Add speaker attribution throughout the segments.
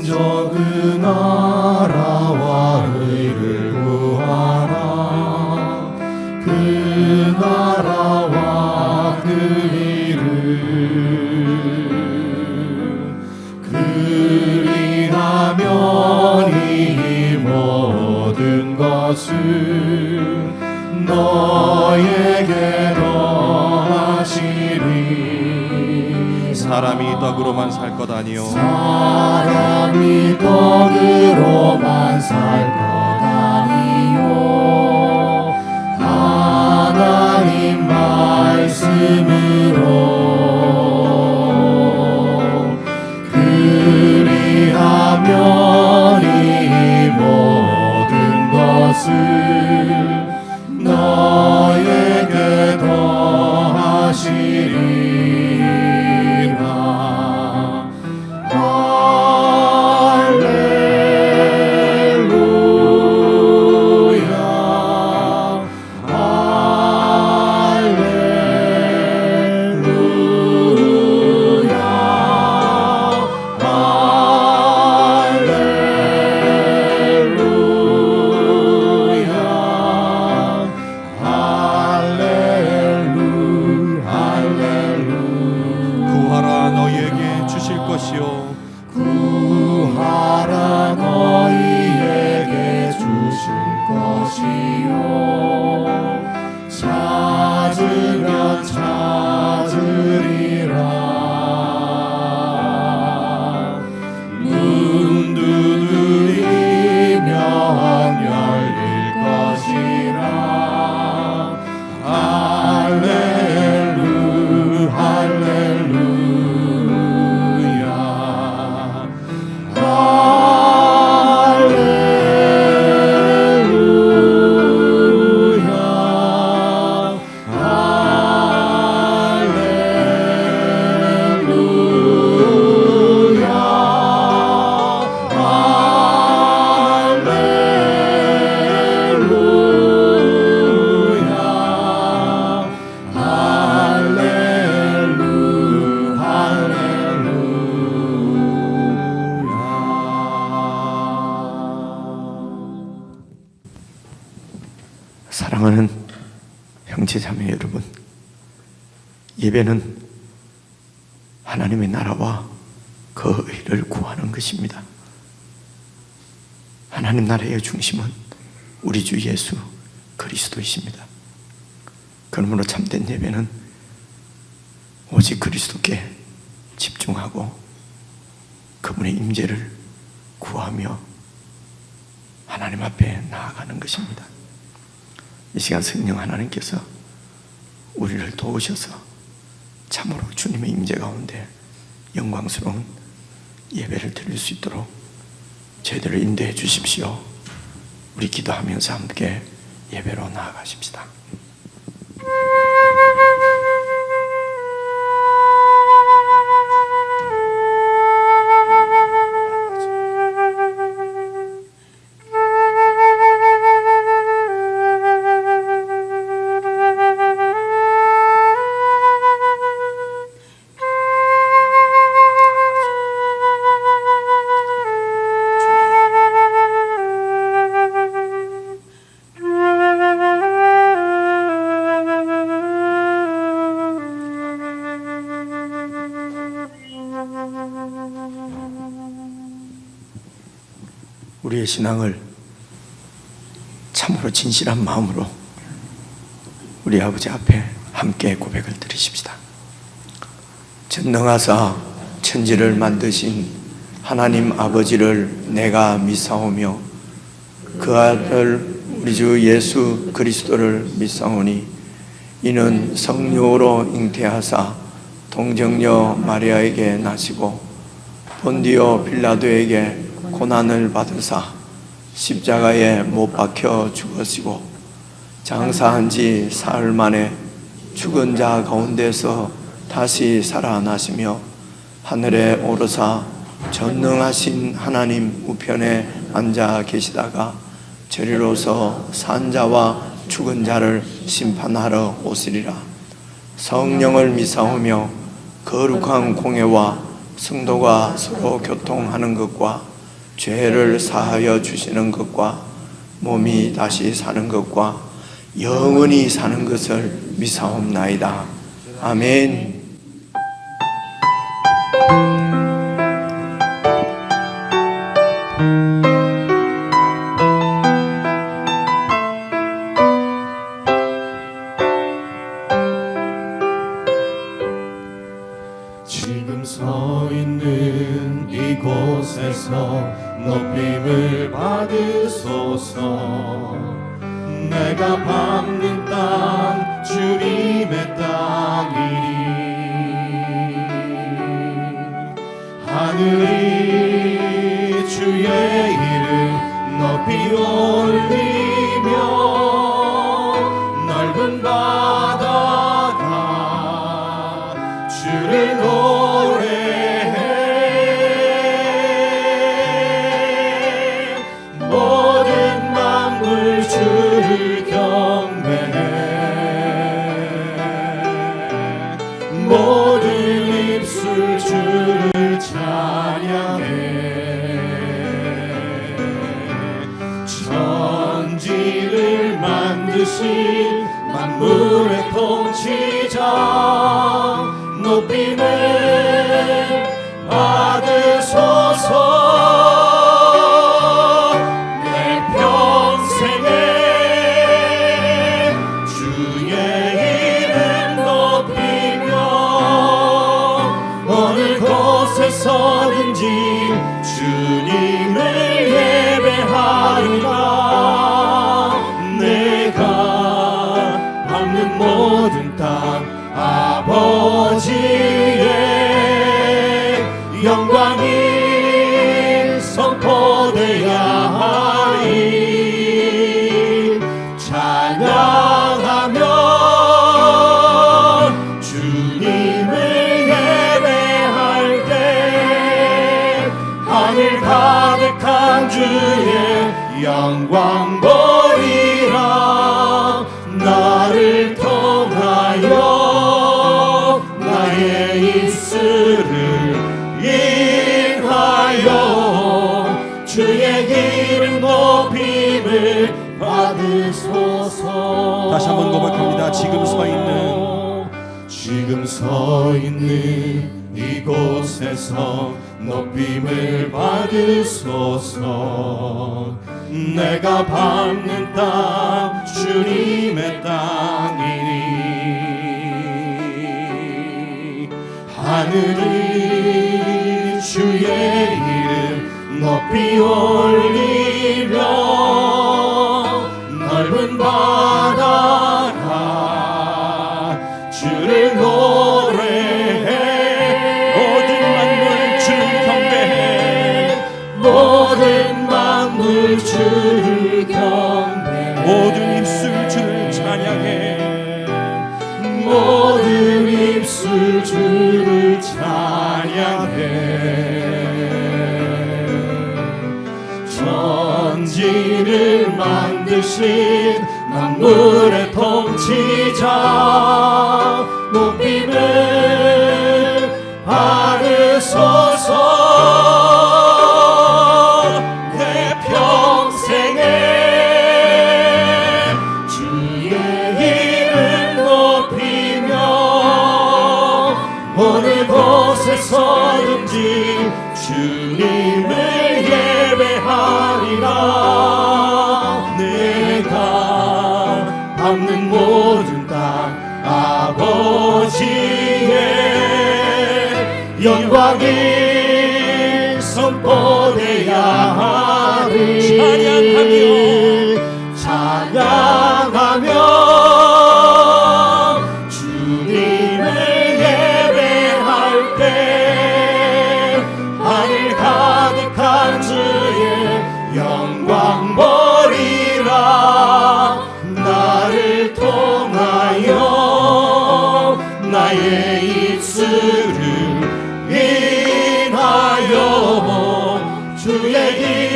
Speaker 1: 먼저 그 나라와 의를 구하라. 그 나라와 그 의를 그리하면 이 모든 것을 너에게 더하시리.
Speaker 2: 사람이 떡으로만 살 것 아니요
Speaker 1: 사람이 떡으로만 살 것 아니요 하나님 말씀으로 그리하면 이 모든 것을 너에게 더하시리라. 할렐루야.
Speaker 2: 구하라 너희에게 주실 것이요
Speaker 1: 구하라 너희에게 주실 것이요 찾으면 찾으리라. 문 두드리면 열릴 것이라. 할렐루 할렐루야.
Speaker 3: 사랑하는 형제자매 여러분, 예배는 하나님의 나라와 그 의를 구하는 것입니다. 하나님 나라의 중심은 우리 주 예수 그리스도이십니다. 그러므로 참된 예배는 오직 그리스도께 집중하고 그분의 임재를 구하며 하나님 앞에 나아가는 것입니다. 이 시간 성령 하나님께서 우리를 도우셔서 참으로 주님의 임재 가운데 영광스러운 예배를 드릴 수 있도록 저희들을 인도해 주십시오. 우리 기도하면서 함께 예배로 나아가십시다. 우리의 신앙을 참으로 진실한 마음으로 우리 아버지 앞에 함께 고백을 드리십시다. 전능하사 천지를 만드신 하나님 아버지를 내가 믿사오며 그 아들 우리 주 예수 그리스도를 믿사오니 이는 성령으로 잉태하사 동정녀 마리아에게 나시고 본디오 빌라도에게 고난을 받으사 십자가에 못 박혀 죽으시고 장사한 지 사흘 만에 죽은 자 가운데서 다시 살아나시며 하늘에 오르사 전능하신 하나님 우편에 앉아 계시다가 저리로서 산 자와 죽은 자를 심판하러 오시리라. 성령을 믿사오며 거룩한 공회와 성도가 서로 교통하는 것과 죄를 사하여 주시는 것과 몸이 다시 사는 것과 영원히 사는 것을 믿사옵나이다. 아멘.
Speaker 1: 지금 서 있는 이곳에서 높임을 받으소서. 내가 밟는 땅 주님의 땅이니 하늘이 주의 이름 높이 올리며 넓은 바다가 주를 노래해. 모든 만물 주를 경배해. 모든 입술 주를 찬양해. 천지를 만드신 만물의 통치자 높임을 받으소서. 내 평생에 주의 이름 높이며 어느 곳에서든지 주님을 예배하리라. 내가 밟는 모든 땅 아버지의 영광이 선포되어야 하리. 찬양하며 주님을 예배할 때 하늘 가득한 주의 영광 보리라. 나를 통하여 나의 입술을 인하여 주의 이름 높임을 받으소서.
Speaker 2: 다시 한번 고백합니다. 지금 서 있는
Speaker 1: 이곳에서 높임을 받으소서. 내가 밟는 땅 주님의 땅이니 하늘이 주의 이름 높이 올리며 넓은 바다가 주를 노래해. 모든 만물 주를 경배해. 모든 만물 주를 경배해.
Speaker 2: 모든 입술 주를 찬양해.
Speaker 1: 모든 입술 주를 찬양해. 천지를 만드신 만물의 통치자 높임을 받으소서. 내 평생에 주의 이름 높이며 어느 곳에서든지 주님을 예배하리라. 내가 밟는 모든 땅 아버지의 영광이 선포되어야 하리. 찬양하며 주님을 예배할 때 하늘 가득한 주의 영광 보리라. 나를 통하여 나의 입술을 인하여 주의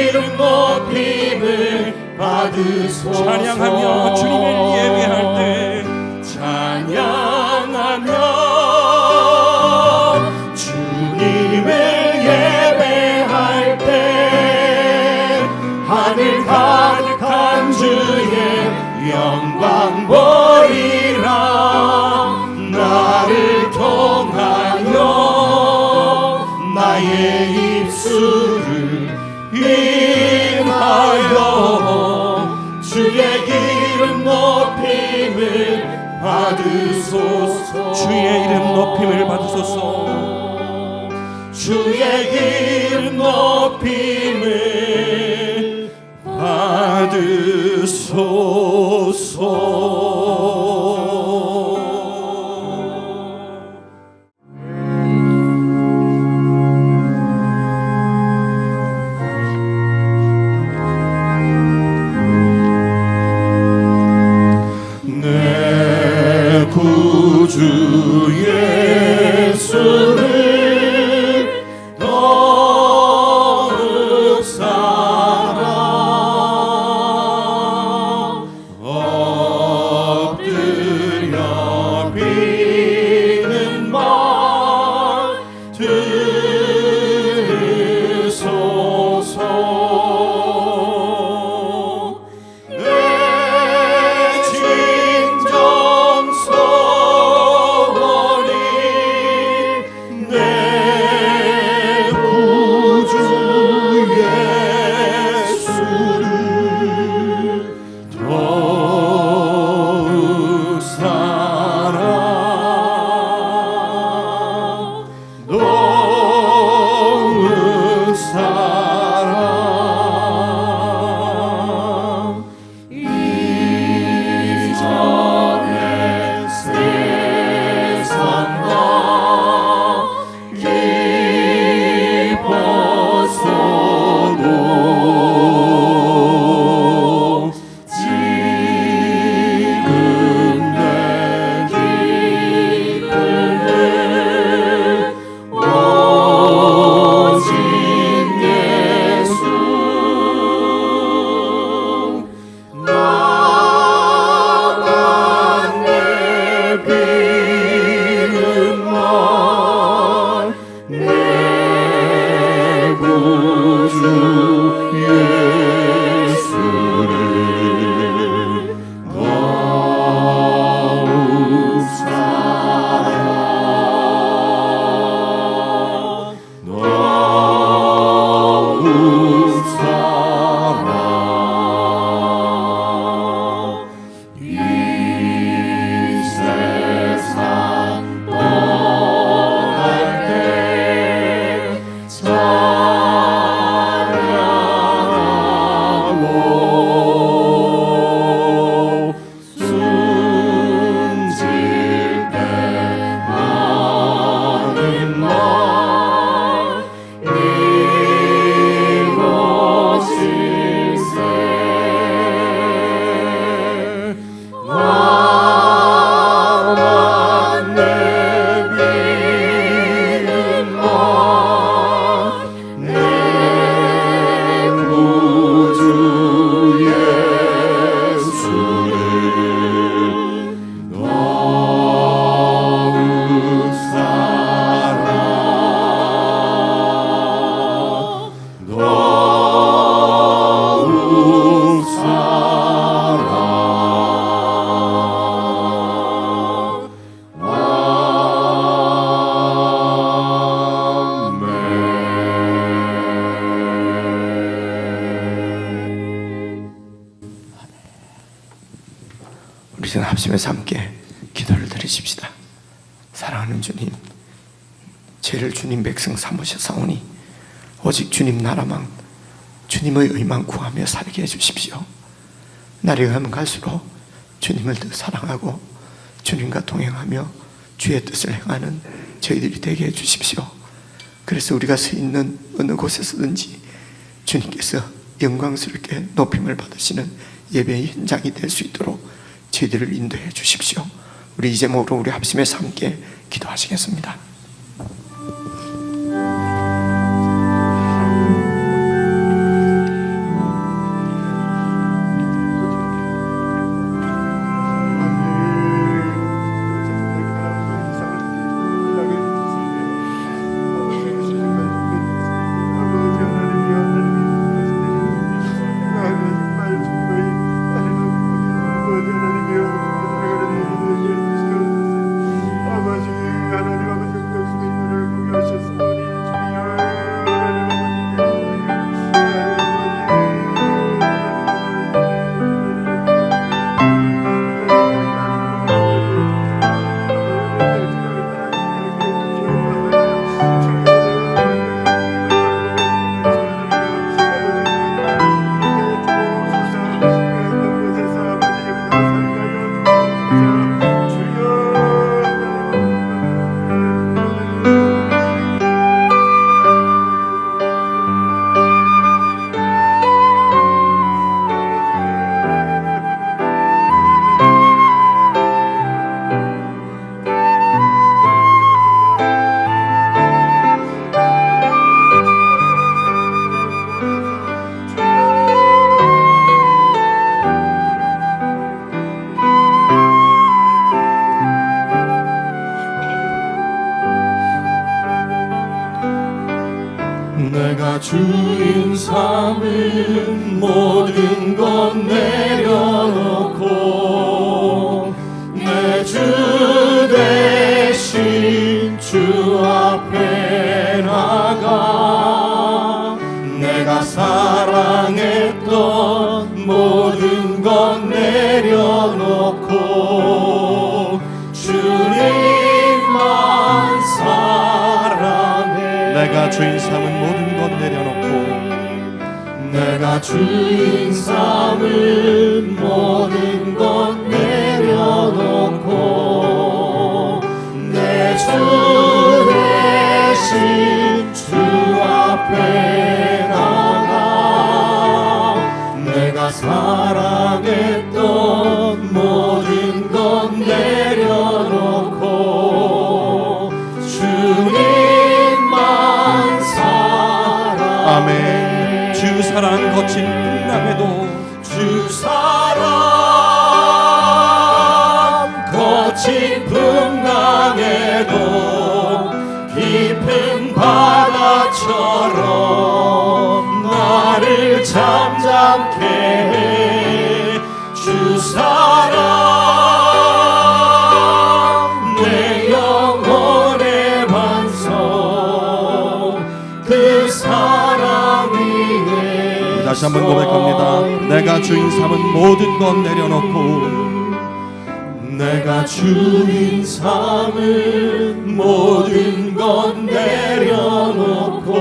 Speaker 1: 이름 높임을 받으소서.
Speaker 2: 찬양하며 주님을 예배할 때
Speaker 1: 찬양하며 주님을 예배할 때 인하여 주의 이름 높임을 받으소서.
Speaker 2: 주의 이름 높임을 받으소서.
Speaker 1: 주의 이름 높임을
Speaker 2: 받으소서.
Speaker 1: 내 구주 예수를 더욱 사랑 엎드려 비는 말 들으소서. 내 진정서원이 내 구주 예수를 더욱 사랑 더욱 사랑 이전의 세상과 기뻤어도 지금 내 기쁨은 오직 예수 나만 내비는 말 내 구주 예수를 더욱 사랑 더욱 사랑 이 세상 떠날 때 찬양하고 숨질 때 하는 말 이것일세. 나만 내비는 말 내 구주 예수를 더욱 사랑 더욱 사랑
Speaker 3: 우리 지금 합심해서 함께 기도를 드리십시다. 사랑하는 주님, 죄를 주님 백성 삼으셨사오니 오직 주님 나라만 주님의 의만 구하며 살게 해주십시오. 날이 가면 갈수록 주님을 더 사랑하고 주님과 동행하며 주의 뜻을 행하는 저희들이 되게 해주십시오. 그래서 우리가 서 있는 어느 곳에서든지 주님께서 영광스럽게 높임을 받으시는 예배의 현장이 될 수 있도록 저희들을 인도해 주십시오. 우리 이 제목으로 우리 합심해서 함께 기도하시겠습니다.
Speaker 4: 아버지 하나님 아버지
Speaker 1: 주인 삼은 모든 것 내려놓고 내 주 대신 주 앞에 나가 내가 사랑했던 모든 것 내려놓고 주님만 사랑해.
Speaker 2: 내가 주인 삼은 모든 것 내려놓고
Speaker 1: 내가 주인 삼은 모든 것 내려놓고 내 주 대신 주 앞에 나가 내가 사랑했던 모든 것 내려놓고 주님만 사랑해.
Speaker 2: 아멘. 주 사랑 거친 풍랑에도
Speaker 1: 주 사랑 거친 풍랑에도 깊은 바다처럼 나를 잠잠케 해. 주 사랑 내 영혼의 반석 그 사랑 위에
Speaker 2: 다시 한번 고백합니다. 내가 주인 삼은 모든 것 내려놓고
Speaker 1: 내가 주인 삼은 모든 것 내려놓고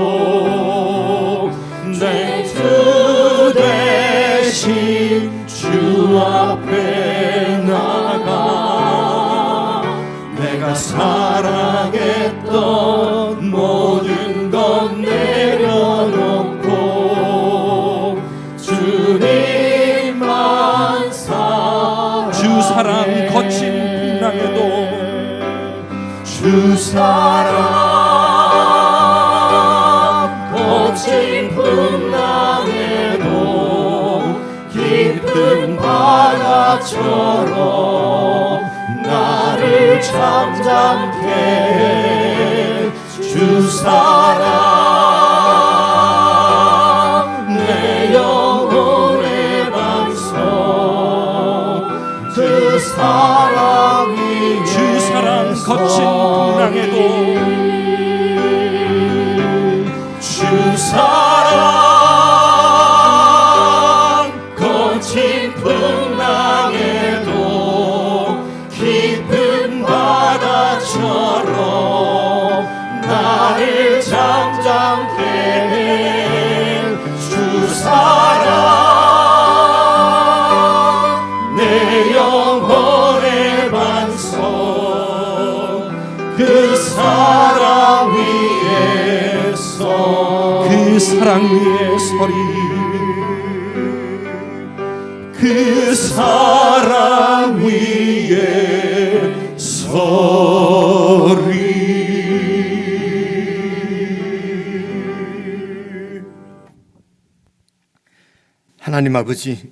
Speaker 1: 내 주 대신 주 앞에 나가 내가 사랑했던 모든 것 내려놓고 주님만 사랑해.
Speaker 2: 주 사랑 거친 풍랑에도
Speaker 1: 주 사랑 거친 풍랑에도 깊은 바다처럼 나를 잠잠케 해. 주 사랑 내 영혼의 반석 그 사랑 위에
Speaker 2: 주 사랑 거친 풍랑에도
Speaker 1: 주 사랑 거친 풍랑에도 깊은 바다처럼 나를 잠잠케 해. 주 사랑 내 영혼의 반석 그 사랑 위에 서
Speaker 2: 그 사랑 위에 서리
Speaker 1: 그 사랑 위에 서리.
Speaker 3: 하나님 아버지,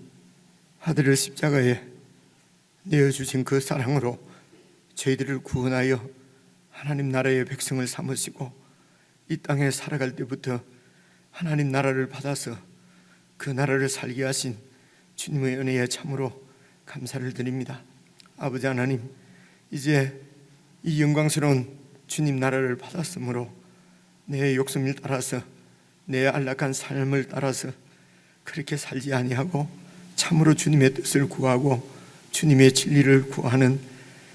Speaker 3: 아들을 십자가에 내어주신 그 사랑으로 저희들을 구원하여 하나님 나라의 백성을 삼으시고 이 땅에 살아갈 때부터 하나님 나라를 받아서 그 나라를 살게 하신 주님의 은혜에 참으로 감사를 드립니다. 아버지 하나님, 이제 이 영광스러운 주님 나라를 받았으므로 내 욕심을 따라서 내 안락한 삶을 따라서 그렇게 살지 아니하고 참으로 주님의 뜻을 구하고 주님의 진리를 구하는,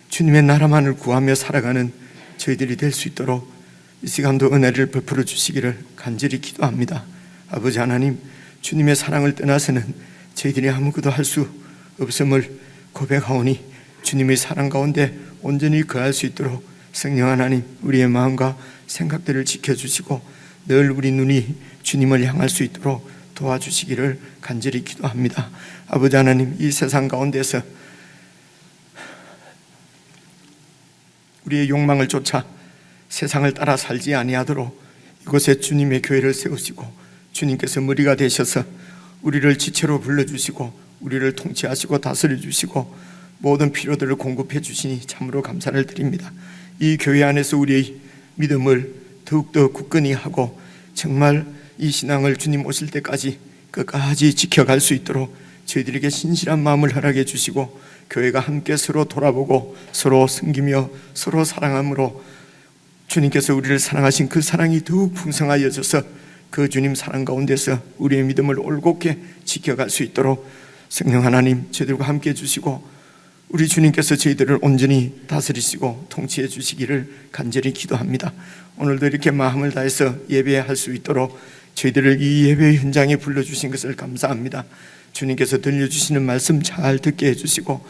Speaker 3: 주님의 나라만을 구하며 살아가는 저희들이 될 수 있도록 이 시간도 은혜를 베풀어 주시기를 간절히 기도합니다. 아버지 하나님, 주님의 사랑을 떠나서는 저희들이 아무것도 할 수 없음을 고백하오니 주님의 사랑 가운데 온전히 거할 수 있도록 성령 하나님, 우리의 마음과 생각들을 지켜주시고 늘 우리 눈이 주님을 향할 수 있도록 도와주시기를 간절히 기도합니다. 아버지 하나님, 이 세상 가운데서 우리의 욕망을 쫓아 세상을 따라 살지 아니하도록 이곳에 주님의 교회를 세우시고 주님께서 머리가 되셔서 우리를 지체로 불러주시고 우리를 통치하시고 다스려 주시고 모든 필요들을 공급해 주시니 참으로 감사를 드립니다. 이 교회 안에서 우리의 믿음을 더욱더 굳건히 하고 정말 이 신앙을 주님 오실 때까지 끝까지 지켜갈 수 있도록 저희들에게 신실한 마음을 허락해 주시고, 교회가 함께 서로 돌아보고 서로 섬기며 서로 사랑함으로 주님께서 우리를 사랑하신 그 사랑이 더욱 풍성하여져서 그 주님 사랑 가운데서 우리의 믿음을 올곧게 지켜갈 수 있도록 성령 하나님 저희들과 함께 해주시고, 우리 주님께서 저희들을 온전히 다스리시고 통치해 주시기를 간절히 기도합니다. 오늘도 이렇게 마음을 다해서 예배할 수 있도록 저희들을 이 예배 현장에 불러주신 것을 감사합니다. 주님께서 들려주시는 말씀 잘 듣게 해주시고,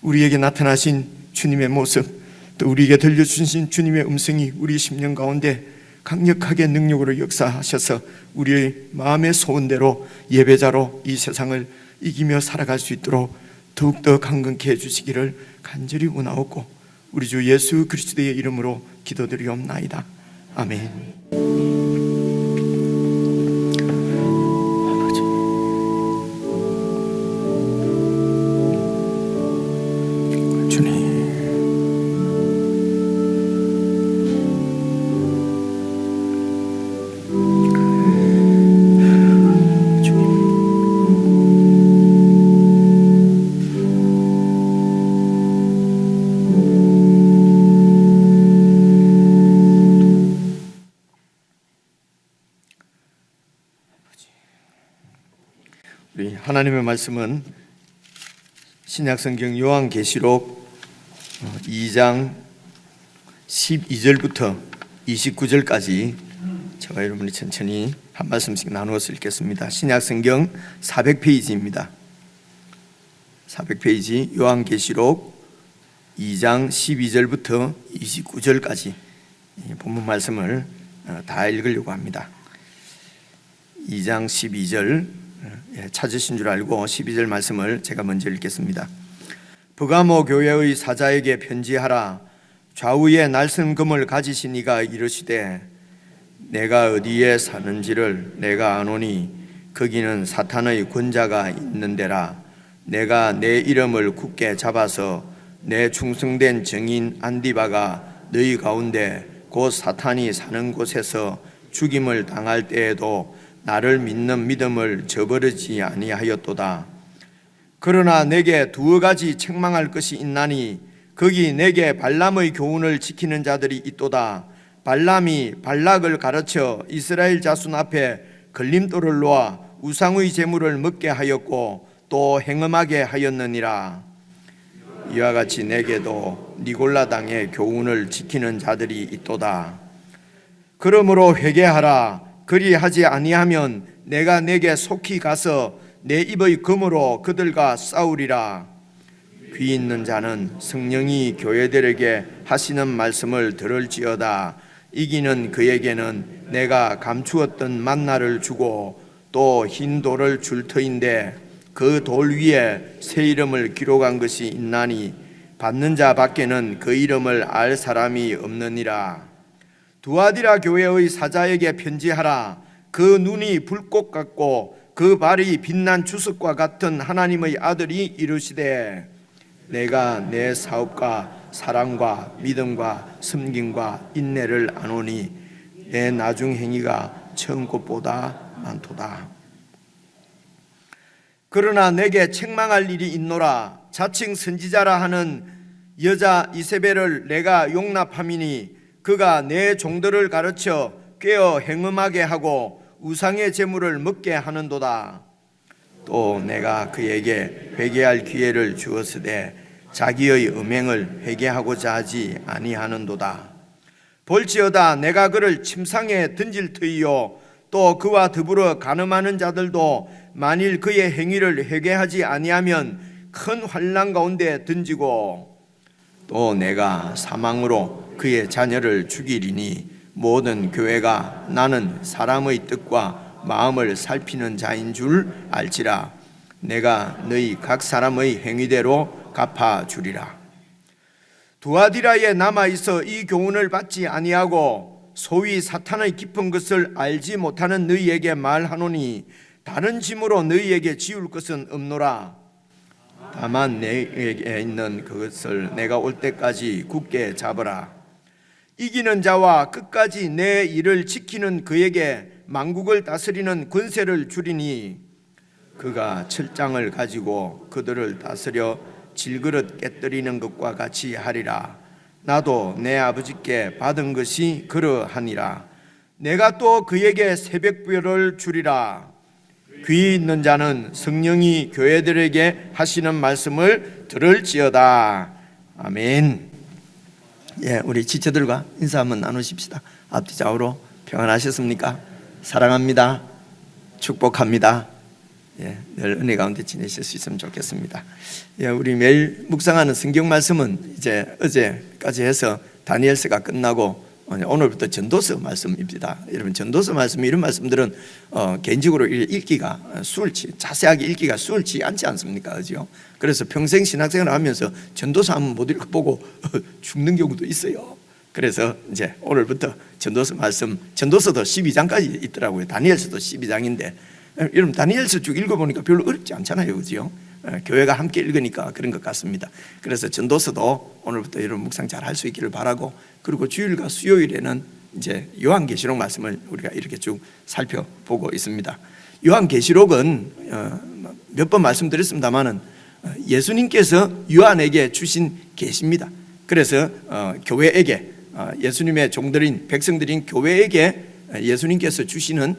Speaker 3: 우리에게 나타나신 주님의 모습, 또 우리에게 들려주신 주님의 음성이 우리 심령 가운데 강력하게 능력으로 역사하셔서 우리의 마음의 소원대로 예배자로 이 세상을 이기며 살아갈 수 있도록 더욱더 강건케 해주시기를 간절히 원하옵고, 우리 주 예수 그리스도의 이름으로 기도드리옵나이다. 아멘. 우리 하나님의 말씀은 신약성경 요한계시록 2장 12절부터 29절까지 저와 여러분이 천천히 한 말씀씩 나누어서 읽겠습니다. 신약성경 400페이지입니다. 400페이지 요한계시록 2장 12절부터 29절까지 본문 말씀을 다 읽으려고 합니다. 2장 12절 찾으신 줄 알고 12절 말씀을 제가 먼저 읽겠습니다. 버가모 교회의 사자에게 편지하라. 좌우에 날선 금을 가지신 이가 이르시되 내가 어디에 사는지를 내가 아노니 거기는 사탄의 권자가 있는 데라. 내가 내 이름을 굳게 잡아서 내 충성된 증인 안디바가 너희 가운데 곧 사탄이 사는 곳에서 죽임을 당할 때에도 나를 믿는 믿음을 저버리지 아니하였도다. 그러나 내게 두어 가지 책망할 것이 있나니 거기 내게 발람의 교훈을 지키는 자들이 있도다. 발람이 발락을 가르쳐 이스라엘 자손 앞에 걸림돌을 놓아 우상의 제물을 먹게 하였고 또 행음하게 하였느니라. 이와 같이 내게도 니골라 당의 교훈을 지키는 자들이 있도다. 그러므로 회개하라. 그리하지 아니하면 내가 내게 속히 가서 내 입의 금으로 그들과 싸우리라. 귀 있는 자는 성령이 교회들에게 하시는 말씀을 들을지어다. 이기는 그에게는 내가 감추었던 만나를 주고 또 흰 돌을 줄 터인데 그 돌 위에 새 이름을 기록한 것이 있나니 받는 자 밖에는 그 이름을 알 사람이 없느니라. 두아디라 교회의 사자에게 편지하라. 그 눈이 불꽃 같고 그 발이 빛난 주석과 같은 하나님의 아들이 이르시되 내가 내 사업과 사랑과 믿음과 섬김과 인내를 아노니 내 나중 행위가 처음 것보다 많도다. 그러나 내게 책망할 일이 있노라. 자칭 선지자라 하는 여자 이세벨을 내가 용납함이니 그가 내 종들을 가르쳐 꾀어 행음하게 하고 우상의 제물을 먹게 하는도다. 또 내가 그에게 회개할 기회를 주었으되 자기의 음행을 회개하고자 하지 아니하는도다. 볼지어다 내가 그를 침상에 던질 터이요 또 그와 더불어 간음하는 자들도 만일 그의 행위를 회개하지 아니하면 큰 환난 가운데 던지고 또 내가 사망으로 그의 자녀를 죽이리니 모든 교회가 나는 사람의 뜻과 마음을 살피는 자인 줄 알지라. 내가 너희 각 사람의 행위대로 갚아주리라. 두아디라에 남아있어 이 교훈을 받지 아니하고 소위 사탄의 깊은 것을 알지 못하는 너희에게 말하노니 다른 짐으로 너희에게 지울 것은 없노라. 다만 내게 있는 그것을 내가 올 때까지 굳게 잡으라. 이기는 자와 끝까지 내 일을 지키는 그에게 만국을 다스리는 권세를 주리니 그가 철장을 가지고 그들을 다스려 질그릇 깨뜨리는 것과 같이 하리라. 나도 내 아버지께 받은 것이 그러하니라. 내가 또 그에게 새벽별을 주리라. 귀 있는 자는 성령이 교회들에게 하시는 말씀을 들을지어다. 아멘. 예, 우리 지체들과 인사 한번 나누십시다. 앞뒤 좌우로 평안하셨습니까? 사랑합니다. 축복합니다. 예, 늘 은혜 가운데 지내실 수 있으면 좋겠습니다. 예, 우리 매일 묵상하는 성경 말씀은 이제 어제까지 해서 다니엘서가 끝나고 오늘부터 전도서 말씀입니다. 여러분, 전도서 말씀, 이런 말씀들은 개인적으로 읽기가 자세하게 읽기가 수월치 않지 않습니까? 그죠? 그래서 평생 신학생활을 하면서 전도서 한번 못 읽어보고 죽는 경우도 있어요. 그래서 이제 오늘부터 전도서 말씀, 전도서도 12장까지 있더라고요. 다니엘서도 12장인데 여러분, 다니엘서 쭉 읽어보니까 별로 어렵지 않잖아요. 그죠? 교회가 함께 읽으니까 그런 것 같습니다. 그래서 전도서도 오늘부터 여러분 묵상 잘 할 수 있기를 바라고, 그리고 주일과 수요일에는 이제 요한계시록 말씀을 우리가 이렇게 쭉 살펴보고 있습니다. 요한계시록은 몇 번 말씀드렸습니다만은 예수님께서 요한에게 주신 계시입니다. 그래서 교회에게, 예수님의 종들인 백성들인 교회에게 예수님께서 주시는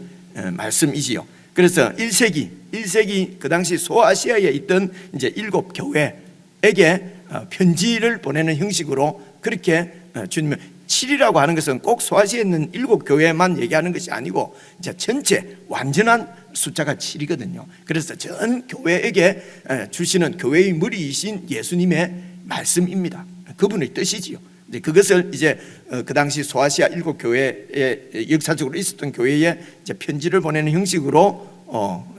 Speaker 3: 말씀이지요. 그래서 1세기 그 당시 소아시아에 있던 이제 7교회에게 편지를 보내는 형식으로, 그렇게 주님은 7이라고 하는 것은 꼭 소아시아에 있는 7교회만 얘기하는 것이 아니고 이제 전체 완전한 숫자가 7이거든요. 그래서 전 교회에게 주시는 교회의 머리이신 예수님의 말씀입니다. 그분의 뜻이지요. 그것을 이제 그 당시 소아시아 7교회에 역사적으로 있었던 교회에 이제 편지를 보내는 형식으로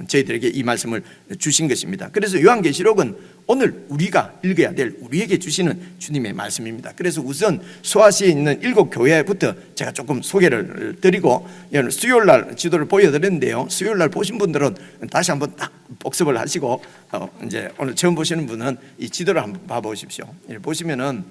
Speaker 3: 저희들에게 이 말씀을 주신 것입니다. 그래서 요한계시록은 오늘 우리가 읽어야 될, 우리에게 주시는 주님의 말씀입니다. 그래서 우선 소아시아에 있는 7교회부터 제가 조금 소개를 드리고, 수요일날 지도를 보여드렸는데요, 수요일날 보신 분들은 다시 한번 딱 복습을 하시고 이제 오늘 처음 보시는 분은 이 지도를 한번 봐보십시오. 보시면은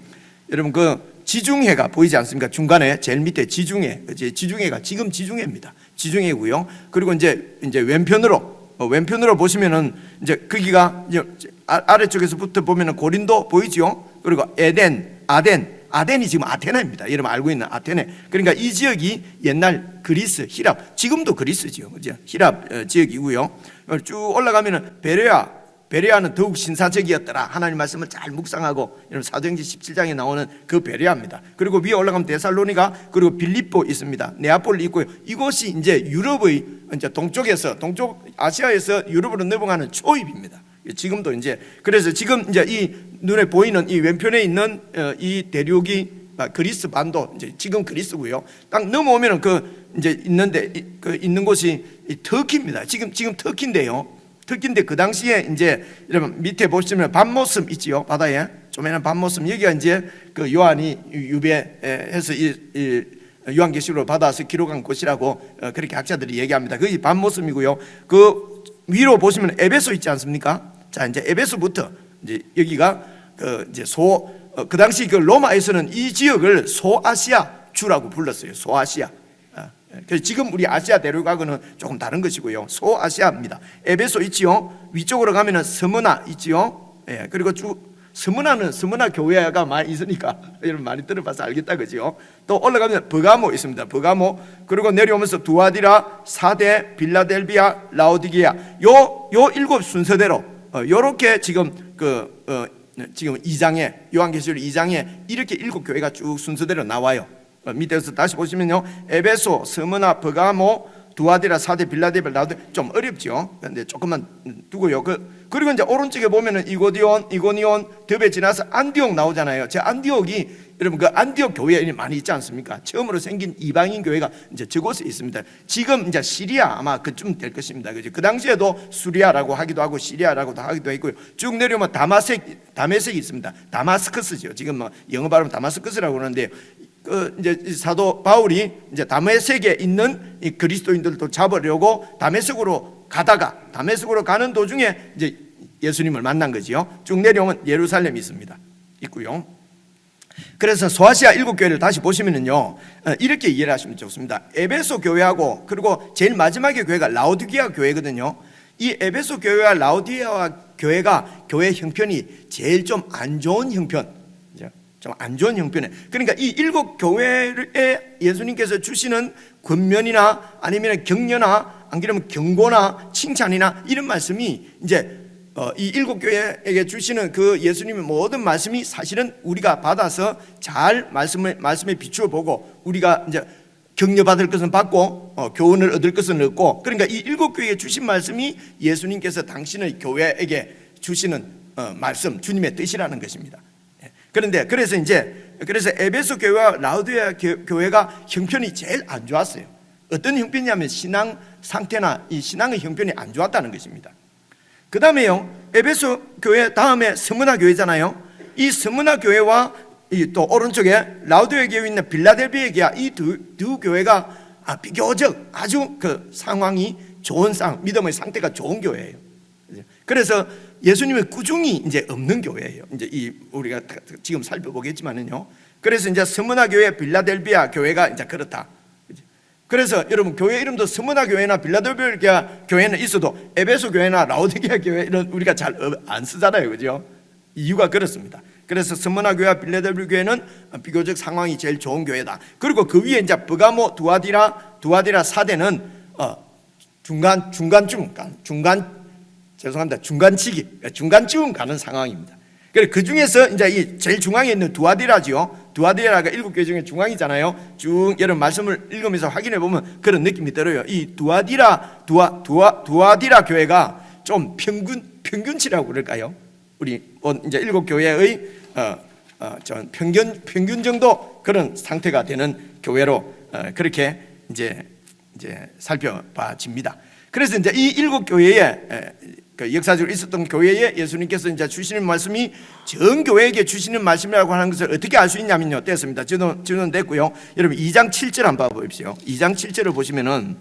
Speaker 3: 여러분, 그 지중해가 보이지 않습니까? 중간에 제일 밑에 지중해가 지금 지중해입니다. 지중해고요. 그리고 이제 왼편으로 보시면은 이제 거기가 아래쪽에서부터 보면은 고린도 보이죠? 그리고 아덴이 지금 아테나입니다. 여러분 알고 있는 아테네. 그러니까 이 지역이 옛날 그리스, 히랍, 지금도 그리스죠. 그죠? 히랍 지역이고요. 쭉 올라가면은 베레아는 더욱 신사적이었더라. 하나님 말씀을 잘 묵상하고, 여러분 사도행전 17장에 나오는 그 베레아입니다. 그리고 위에 올라가면 데살로니가, 그리고 빌립보 있습니다. 네아폴 있고요. 이곳이 이제 유럽의 이제 동쪽 아시아에서 유럽으로 넘어가는 초입입니다. 지금도 이제, 그래서 지금 이제 이 눈에 보이는 이 왼편에 있는 이 대륙이 그리스 반도, 이제 지금 그리스고요. 딱 넘어오면은 그 이제 있는 곳이 터키입니다. 지금 터키인데요. 특히인데 그 당시에 이제 여러분 밑에 보시면 밤모섬 있지요, 바다에 조그마한 밤모섬, 여기가 이제 그 요한이 유배해서 이 요한계시록을 받아서 기록한 곳이라고 그렇게 학자들이 얘기합니다. 그게 밤모섬이고요. 그 위로 보시면 에베소 있지 않습니까? 자, 이제 에베소부터 이제 여기가 그 당시 그 로마에서는 이 지역을 소아시아 주라고 불렀어요. 소아시아. 그래서 지금 우리 아시아 대륙하고는 조금 다른 것이고요. 소아시아입니다. 에베소 있지요. 위쪽으로 가면은 스무나 있지요. 예, 그리고 쭉 스무나 교회가 많이 있으니까 여러분 많이 들어봐서 알겠다, 그죠? 또 올라가면 버가모 있습니다. 버가모. 그리고 내려오면서 두아디라, 사데, 빌라델비아, 라오디게아. 요 7 순서대로 요렇게 지금 지금 2장에, 요한계시록 2장에 이렇게 7교회가 쭉 순서대로 나와요. 밑에서 다시 보시면요, 에베소, 스무나, 버가모, 두아디라, 사데, 빌라델비아, 라오디게아. 좀 어렵죠. 근데 조금만 두고요. 그리고 이제 오른쪽에 보면은 이고니온, 더베 지나서 안디옥 나오잖아요. 제 안디옥이, 여러분 그 안디옥 교회 많이 있지 않습니까? 처음으로 생긴 이방인 교회가 이제 저곳에 있습니다. 지금 이제 시리아 아마 그쯤 될 것입니다. 그죠? 그 당시에도 수리아라고 하기도 하고 시리아라고도 하기도 했고요. 쭉 내려오면 다메섹이 있습니다. 다마스커스죠. 지금 뭐 영어 발음 다마스커스라고 그러는데, 이제 사도 바울이 이제 다메섹에 있는 이 그리스도인들도 잡으려고 다메섹으로 가는 도중에 이제 예수님을 만난 거지요. 쭉 내려오면 예루살렘이 있고요. 그래서 소아시아 7교회를 다시 보시면은요, 이렇게 이해를 하시면 좋습니다. 에베소 교회하고 그리고 제일 마지막에 교회가 라오디게아 교회거든요. 이 에베소 교회와 라오디게아 교회가 교회 형편이 제일 좀 안 좋은 형편, 좀 안 좋은 형편에, 그러니까 이 7교회에 예수님께서 주시는 권면이나 아니면 격려나 안 그러면 경고나 칭찬이나 이런 말씀이 이제 이 7교회에게 주시는 그 예수님의 모든 말씀이 사실은 우리가 받아서 잘 말씀에 비추어 보고 우리가 이제 격려받을 것은 받고 교훈을 얻을 것은 얻고, 그러니까 이 7교회에 주신 말씀이 예수님께서 당신의 교회에게 주시는 말씀, 주님의 뜻이라는 것입니다. 그런데 그래서 에베소 교회와 라오디게아 교회가 형편이 제일 안 좋았어요. 어떤 형편이냐면 신앙 상태나 이 신앙의 형편이 안 좋았다는 것입니다. 그 다음에요, 에베소 교회 다음에 스무나 교회잖아요. 이 스무나 교회와 이 또 오른쪽에 라오디게아 교회 있는 빌라델비아 교회, 이 두 교회가 비교적 아주 그 상황이 좋은 믿음의 상태가 좋은 교회예요. 그래서 예수님의 꾸중이 이제 없는 교회예요. 이제 우리가 지금 살펴보겠지만은요. 그래서 이제 스무나 교회, 빌라델비아 교회가 이제 그렇다. 그래서 여러분 교회 이름도 스무나 교회나 빌라델비아 교회는 있어도 에베소 교회나 라오디게아 교회 이런 우리가 잘 안 쓰잖아요, 그죠? 이유가 그렇습니다. 그래서 스무나 교회와 빌라델비아 교회는 비교적 상황이 제일 좋은 교회다. 그리고 그 위에 이제 버가모, 두아디라 사대는 중간쯤 가는 상황입니다. 그 중에서 이제 이 제일 중앙에 있는 두아디라지요. 두아디라가 7교회 중에 중앙이잖아요. 쭉 여러분 말씀을 읽으면서 확인해 보면 그런 느낌이 들어요. 이 두아디라 교회가 좀 평균치라고 그럴까요? 우리 이제 7교회의 평균 정도 그런 상태가 되는 교회로 그렇게 이제 살펴봐집니다. 그래서 이제 이 7교회에 그 역사적으로 있었던 교회에 예수님께서 이제 주시는 말씀이 전 교회에게 주시는 말씀이라고 하는 것을 어떻게 알 수 있냐면요. 됐습니다. 지금 됐고요. 여러분 2장 7절 한번 봐보십시오. 2장 7절을 보시면은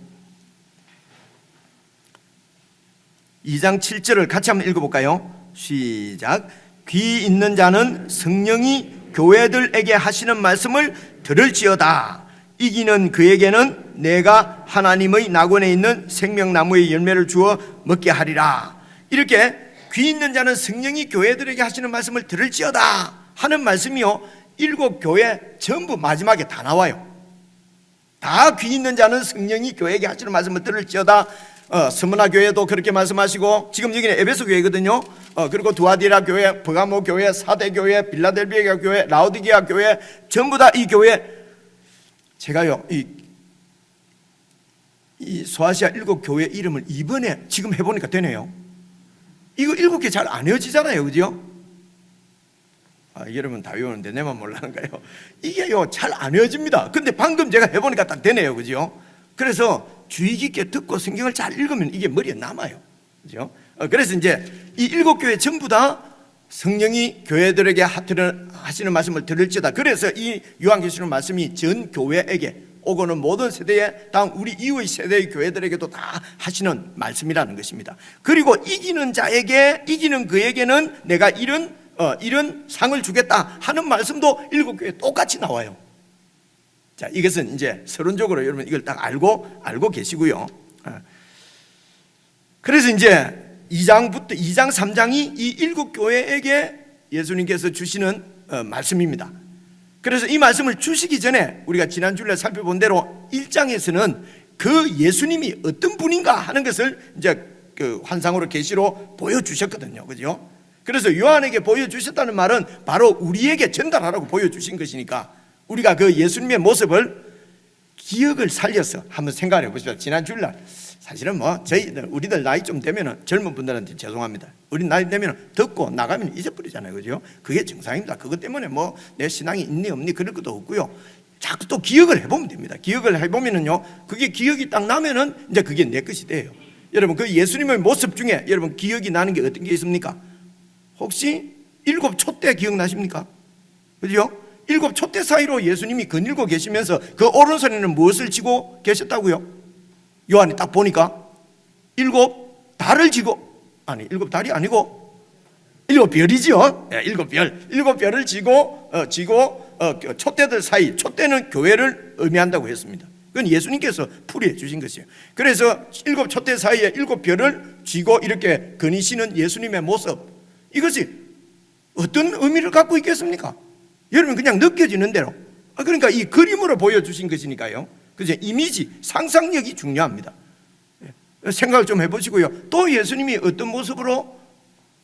Speaker 3: 2장 7절을 같이 한번 읽어볼까요? 시작. 귀 있는 자는 성령이 교회들에게 하시는 말씀을 들을지어다. 이기는 그에게는 내가 하나님의 낙원에 있는 생명나무의 열매를 주어 먹게 하리라. 이렇게 귀 있는 자는 성령이 교회들에게 하시는 말씀을 들을지어다 하는 말씀이요, 7교회 전부 마지막에 다 나와요. 다 귀 있는 자는 성령이 교회에게 하시는 말씀을 들을지어다. 스무나 교회도 그렇게 말씀하시고, 지금 여기는 에베소 교회거든요. 그리고 두아디라 교회, 버가모 교회, 사대 교회, 빌라델비아 교회, 라오디게아 교회, 전부 다 이 교회. 제가요 이 소아시아 7교회 이름을 이번에 지금 해보니까 되네요. 이거 7개 잘 안 외워지잖아요, 그죠? 여러분 다 외우는데 내만 몰라는가요? 이게요 잘 안 외워집니다. 근데 방금 제가 해보니까 딱 되네요, 그죠? 그래서 주의 깊게 듣고 성경을 잘 읽으면 이게 머리에 남아요, 그죠? 그래서 이제 이 7교회 전부 다 성령이 교회들에게 하시는 말씀을 들을지어다. 그래서 이 요한계시록 말씀이 전 교회에게 오고는 모든 세대에, 다음 우리 이후의 세대의 교회들에게도 다 하시는 말씀이라는 것입니다. 그리고 이기는 그에게는 내가 이런 상을 주겠다 하는 말씀도 7교회에 똑같이 나와요. 자, 이것은 이제 서론적으로 여러분 이걸 딱 알고 계시고요. 그래서 이제 2장 3장이 이 7교회에게 예수님께서 주시는 말씀입니다. 그래서 이 말씀을 주시기 전에 우리가 지난 주일에 살펴본 대로 1장에서는 그 예수님이 어떤 분인가 하는 것을 이제 그 환상으로 계시로 보여주셨거든요, 그죠? 그래서 요한에게 보여주셨다는 말은 바로 우리에게 전달하라고 보여주신 것이니까 우리가 그 예수님의 모습을 기억을 살려서 한번 생각해 보십시오. 지난 주일날 사실은 우리들 나이 좀 되면은 젊은 분들한테 죄송합니다. 우리 나이 되면은 듣고 나가면 잊어버리잖아요, 그죠? 그게 정상입니다. 그것 때문에 내 신앙이 있니 없니 그럴 것도 없고요. 자꾸 또 기억을 해보면 됩니다. 기억을 해보면은요, 그게 기억이 딱 나면은 이제 그게 내 것이 돼요. 여러분 그 예수님의 모습 중에 여러분 기억이 나는 게 어떤 게 있습니까? 혹시 7촛대 기억나십니까? 그죠? 7촛대 사이로 예수님이 거닐고 계시면서 그 오른손에는 무엇을 쥐고 계셨다고요? 요한이 딱 보니까 7달을 쥐고, 7달이 아니고 7별이죠. 7별. 7별을 쥐고 촛대들 사이, 촛대는 교회를 의미한다고 했습니다. 그건 예수님께서 풀이해 주신 것이에요. 그래서 7 촛대 사이에 7 별을 쥐고 이렇게 거니시는 예수님의 모습, 이것이 어떤 의미를 갖고 있겠습니까? 여러분 그냥 느껴지는 대로, 그러니까 이 그림으로 보여주신 것이니까요. 그죠? 이미지, 상상력이 중요합니다. 생각을 좀 해보시고요. 또 예수님이 어떤 모습으로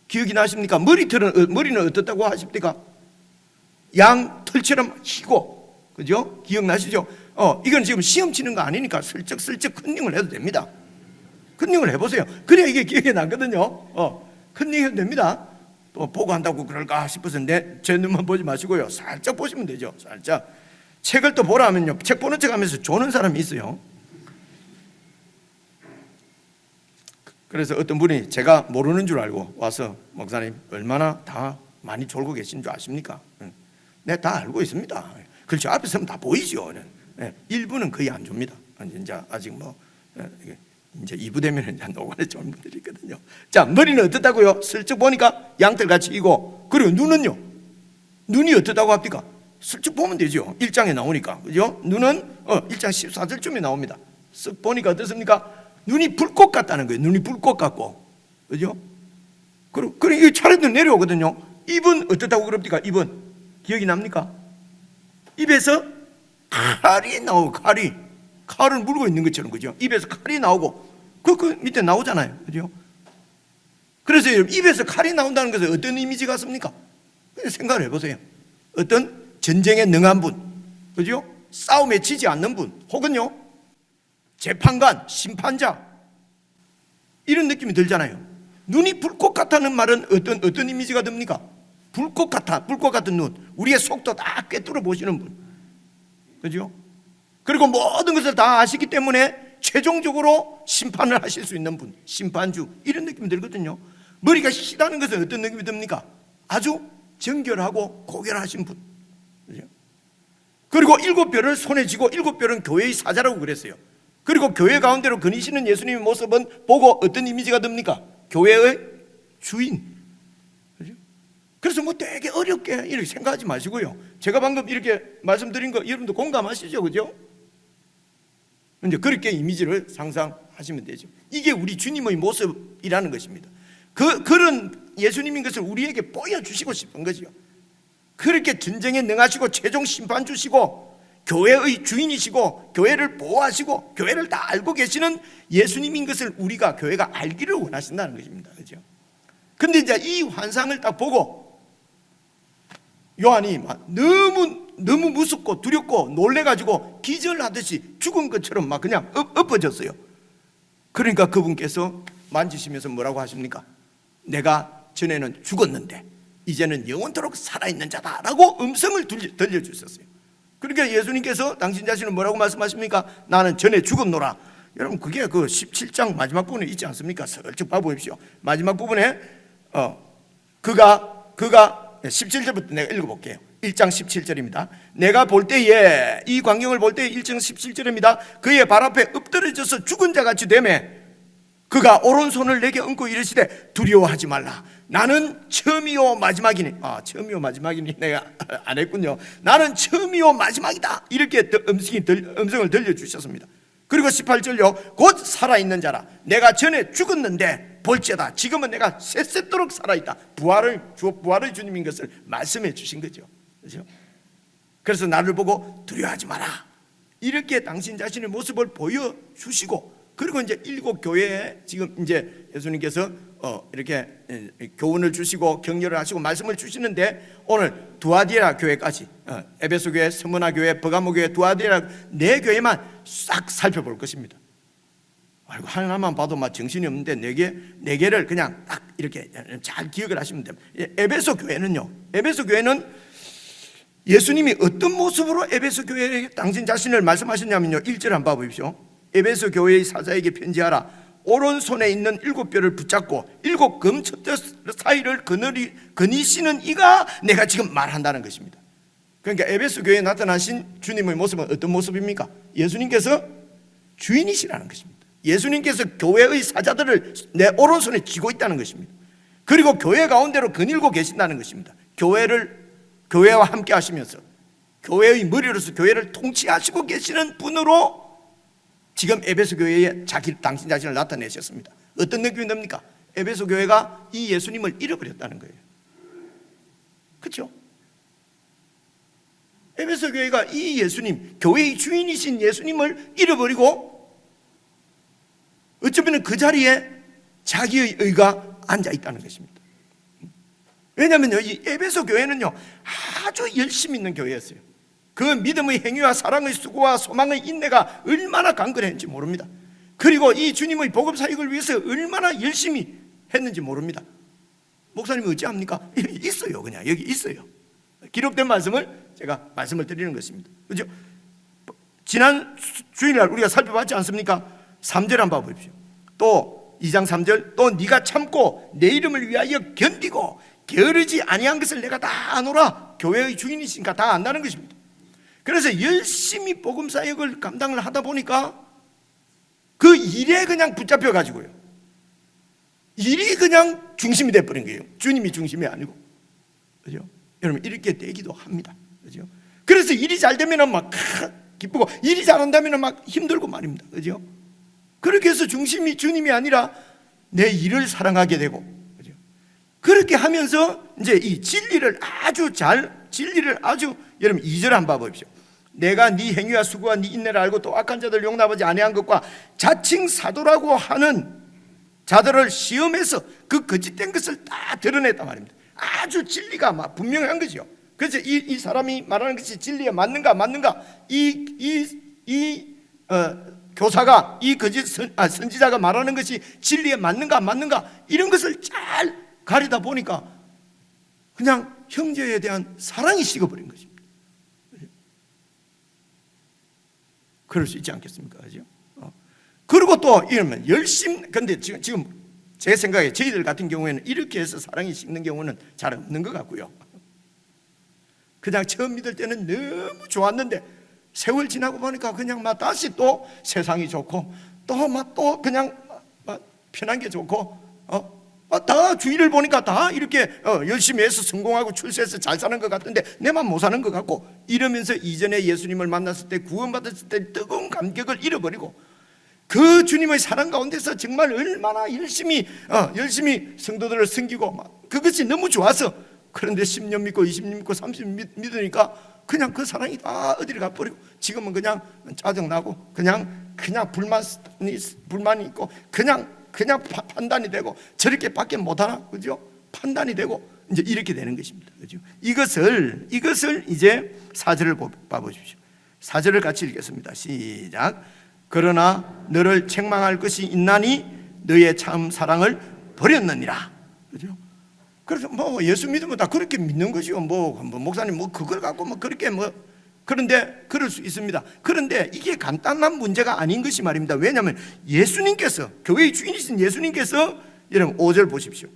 Speaker 3: 기억이 나십니까? 머리는 어떻다고 하십니까? 양 털처럼 희고, 그죠? 기억나시죠? 이건 지금 시험 치는 거 아니니까 슬쩍슬쩍 컨닝을 해도 됩니다. 컨닝을 해보세요. 그래야 이게 기억이 나거든요. 컨닝해도 됩니다. 또 보고 한다고 그럴까 싶어서 제 눈만 보지 마시고요. 살짝 보시면 되죠. 살짝. 책을 또 보라 하면요, 책 보는 척 하면서 조는 사람이 있어요. 그래서 어떤 분이 제가 모르는 줄 알고 와서, 목사님 얼마나 다 많이 졸고 계신 줄 아십니까? 네, 다 알고 있습니다. 그렇죠. 앞에 서면 다 보이죠. 네, 일부는 거의 안 줍니다. 이제 아직 이제 2부 되면 이제 노관에 좋은 분들이 있거든요. 자, 머리는 어떻다고요? 슬쩍 보니까 양털같이 이고, 그리고 눈은요? 눈이 어떻다고 합니까? 슬쩍 보면 되죠. 1장에 나오니까. 그죠? 눈은 1장 14절쯤에 나옵니다. 쓱 보니까 어떻습니까? 눈이 불꽃 같다는 거예요. 눈이 불꽃 같고. 그죠? 그리고 이 차례도 내려오거든요. 입은 어떻다고 그럽니까? 입은 기억이 납니까? 입에서 칼이 나오고, 칼을 물고 있는 것처럼, 그죠? 입에서 칼이 나오고, 그 밑에 나오잖아요. 그죠? 그래서 입에서 칼이 나온다는 것은 어떤 이미지 같습니까? 생각을 해보세요. 어떤 전쟁에 능한 분, 그죠? 싸움에 지지 않는 분, 혹은요, 재판관, 심판자, 이런 느낌이 들잖아요. 눈이 불꽃 같다는 말은 어떤 이미지가 듭니까? 불꽃 같은 눈, 우리의 속도 다 꿰뚫어 보시는 분, 그죠? 그리고 모든 것을 다 아시기 때문에 최종적으로 심판을 하실 수 있는 분, 심판주, 이런 느낌이 들거든요. 머리가 희다는 것은 어떤 느낌이 듭니까? 아주 정결하고 고결하신 분, 그죠? 그리고 7별을 손에 쥐고, 7별은 교회의 사자라고 그랬어요. 그리고 교회 가운데로 거니시는 예수님의 모습은 보고 어떤 이미지가 듭니까? 교회의 주인, 그죠? 그래서 되게 어렵게 이렇게 생각하지 마시고요. 제가 방금 이렇게 말씀드린 거 여러분도 공감하시죠? 그죠? 이제 그렇게 이미지를 상상하시면 되죠. 이게 우리 주님의 모습이라는 것입니다. 그런 예수님인 것을 우리에게 보여주시고 싶은 거죠. 그렇게 전쟁에 능하시고 최종 심판 주시고 교회의 주인이시고 교회를 보호하시고 교회를 다 알고 계시는 예수님인 것을 우리가, 교회가 알기를 원하신다는 것입니다. 그죠? 근데 이제 이 환상을 딱 보고 요한이 너무 무섭고 두렵고 놀래가지고 기절하듯이 죽은 것처럼 막 그냥 엎어졌어요. 그러니까 그분께서 만지시면서 뭐라고 하십니까? 내가 전에는 죽었는데 이제는 영원토록 살아있는 자다라고 음성을 들려주셨어요. 그러니까 예수님께서 당신 자신은 뭐라고 말씀하십니까? 나는 전에 죽었노라. 여러분 그게 그 17장 마지막 부분에 있지 않습니까? 슬쩍 봐보십시오. 마지막 부분에 그가 17절부터 내가 읽어볼게요. 1장 17절입니다. 내가 볼 때에, 이 광경을 볼 때에 1장 17절입니다. 그의 발 앞에 엎드려져서 죽은 자같이 되매 그가 오른손을 내게 얹고 이르시되 두려워하지 말라. 나는 처음이요 마지막이니. 처음이요 마지막이니 내가 안 했군요. 나는 처음이요 마지막이다. 이렇게 음성을 들려주셨습니다. 그리고 18절요. 곧 살아있는 자라. 내가 전에 죽었는데 볼지어다 지금은 내가 셋셋도록 살아있다. 부활의 주님인 것을 말씀해 주신 거죠. 그렇죠? 그래서 나를 보고 두려워하지 마라. 이렇게 당신 자신의 모습을 보여주시고, 그리고 이제 7 교회에 지금 이제 예수님께서 이렇게 교훈을 주시고 격려를 하시고 말씀을 주시는데, 오늘 두아디라 교회까지, 에베소 교회, 스무나 교회, 버가모 교회, 두아디라 4교회만 싹 살펴볼 것입니다. 아이고, 하나만 봐도 막 정신이 없는데 4개를 그냥 딱 이렇게 잘 기억을 하시면 됩니다. 에베소 교회는 예수님이 어떤 모습으로 에베소 교회에 당신 자신을 말씀하셨냐면요, 1절 한번 봐보십시오. 에베소 교회의 사자에게 편지하라. 오른손에 있는 7별을 붙잡고 7 금촛대 사이를 거니시는 이가 내가 지금 말한다는 것입니다. 그러니까 에베소 교회에 나타나신 주님의 모습은 어떤 모습입니까? 예수님께서 주인이시라는 것입니다. 예수님께서 교회의 사자들을 내 오른손에 쥐고 있다는 것입니다. 그리고 교회 가운데로 거닐고 계신다는 것입니다. 교회와 함께 하시면서 교회의 머리로서 교회를 통치하시고 계시는 분으로 지금 에베소 교회에 당신 자신을 나타내셨습니다. 어떤 느낌이 듭니까? 에베소 교회가 이 예수님을 잃어버렸다는 거예요. 그렇죠? 에베소 교회가 이 예수님, 교회의 주인이신 예수님을 잃어버리고 어쩌면 그 자리에 자기의 의가 앉아 있다는 것입니다. 왜냐하면 이 에베소 교회는요 아주 열심히 있는 교회였어요. 그 믿음의 행위와 사랑의 수고와 소망의 인내가 얼마나 강건했는지 모릅니다. 그리고 이 주님의 복음 사역을 위해서 얼마나 열심히 했는지 모릅니다. 목사님이 어찌합니까? 있어요. 그냥 여기 있어요. 기록된 말씀을 제가 말씀을 드리는 것입니다. 그죠? 지난 주일날 우리가 살펴봤지 않습니까? 3절 한번 보십시오. 또 2장 3절, 또 네가 참고 내 이름을 위하여 견디고 게으르지 아니한 것을 내가 다 아노라. 교회의 주인이시니까 다 안다는 것입니다. 그래서 열심히 복음 사역을 감당을 하다 보니까 그 일에 그냥 붙잡혀 가지고요, 일이 그냥 중심이 돼 버린 거예요. 주님이 중심이 아니고. 그죠? 여러분 이렇게 되기도 합니다. 그죠? 그래서 일이 잘 되면은 막 기쁘고, 일이 잘 안 되면은 막 힘들고 말입니다. 그죠? 그렇게 해서 중심이 주님이 아니라 내 일을 사랑하게 되고, 그죠? 그렇게 하면서 이제 이 진리를 아주 여러분 2절 한번 봐보십시오. 내가 네 행위와 수고와 네 인내를 알고 또 악한 자들 용납하지 아니한 것과 자칭 사도라고 하는 자들을 시험해서 그 거짓된 것을 다 드러냈단 말입니다. 아주 진리가 막 분명한 거죠. 그래서 이 사람이 말하는 것이 진리에 맞는가 교사가 이 거짓 선지자가 말하는 것이 진리에 맞는가 이런 것을 잘 가리다 보니까 그냥 형제에 대한 사랑이 식어버린 것입니다. 그럴 수 있지 않겠습니까? 그죠? 그리고 또 이러면 근데 지금 제 생각에 저희들 같은 경우에는 이렇게 해서 사랑이 식는 경우는 잘 없는 것 같고요. 그냥 처음 믿을 때는 너무 좋았는데 세월 지나고 보니까 그냥 막 다시 또 세상이 좋고 또 그냥 막 편한 게 좋고 다 주위를 보니까 다 이렇게 열심히 해서 성공하고 출세해서 잘 사는 것 같은데 내만 못 사는 것 같고, 이러면서 이전에 예수님을 만났을 때 구원받았을 때 뜨거운 감격을 잃어버리고 그 주님의 사랑 가운데서 정말 얼마나 열심히 성도들을 섬기고 막 그것이 너무 좋아서, 그런데 10년 믿고 20년 믿고 30년 믿으니까 그냥 그 사랑이 다 어디를 가버리고 지금은 그냥 짜증나고 그냥 불만이 있고 그냥 판단이 되고 저렇게 밖에 못하나, 그죠? 판단이 되고 이제 이렇게 되는 것입니다. 그죠? 이것을 이제 4절을 봐보십시오. 4절을 같이 읽겠습니다. 시작. 그러나 너를 책망할 것이 있나니 너의 참 사랑을 버렸느니라. 그죠? 그래서 예수 믿으면 다 그렇게 믿는 것이요. 목사님 그걸 갖고 그렇게 그런데 그럴 수 있습니다. 그런데 이게 간단한 문제가 아닌 것이 말입니다. 왜냐하면 예수님께서, 교회의 주인이신 예수님께서, 여러분 5절 보십시오.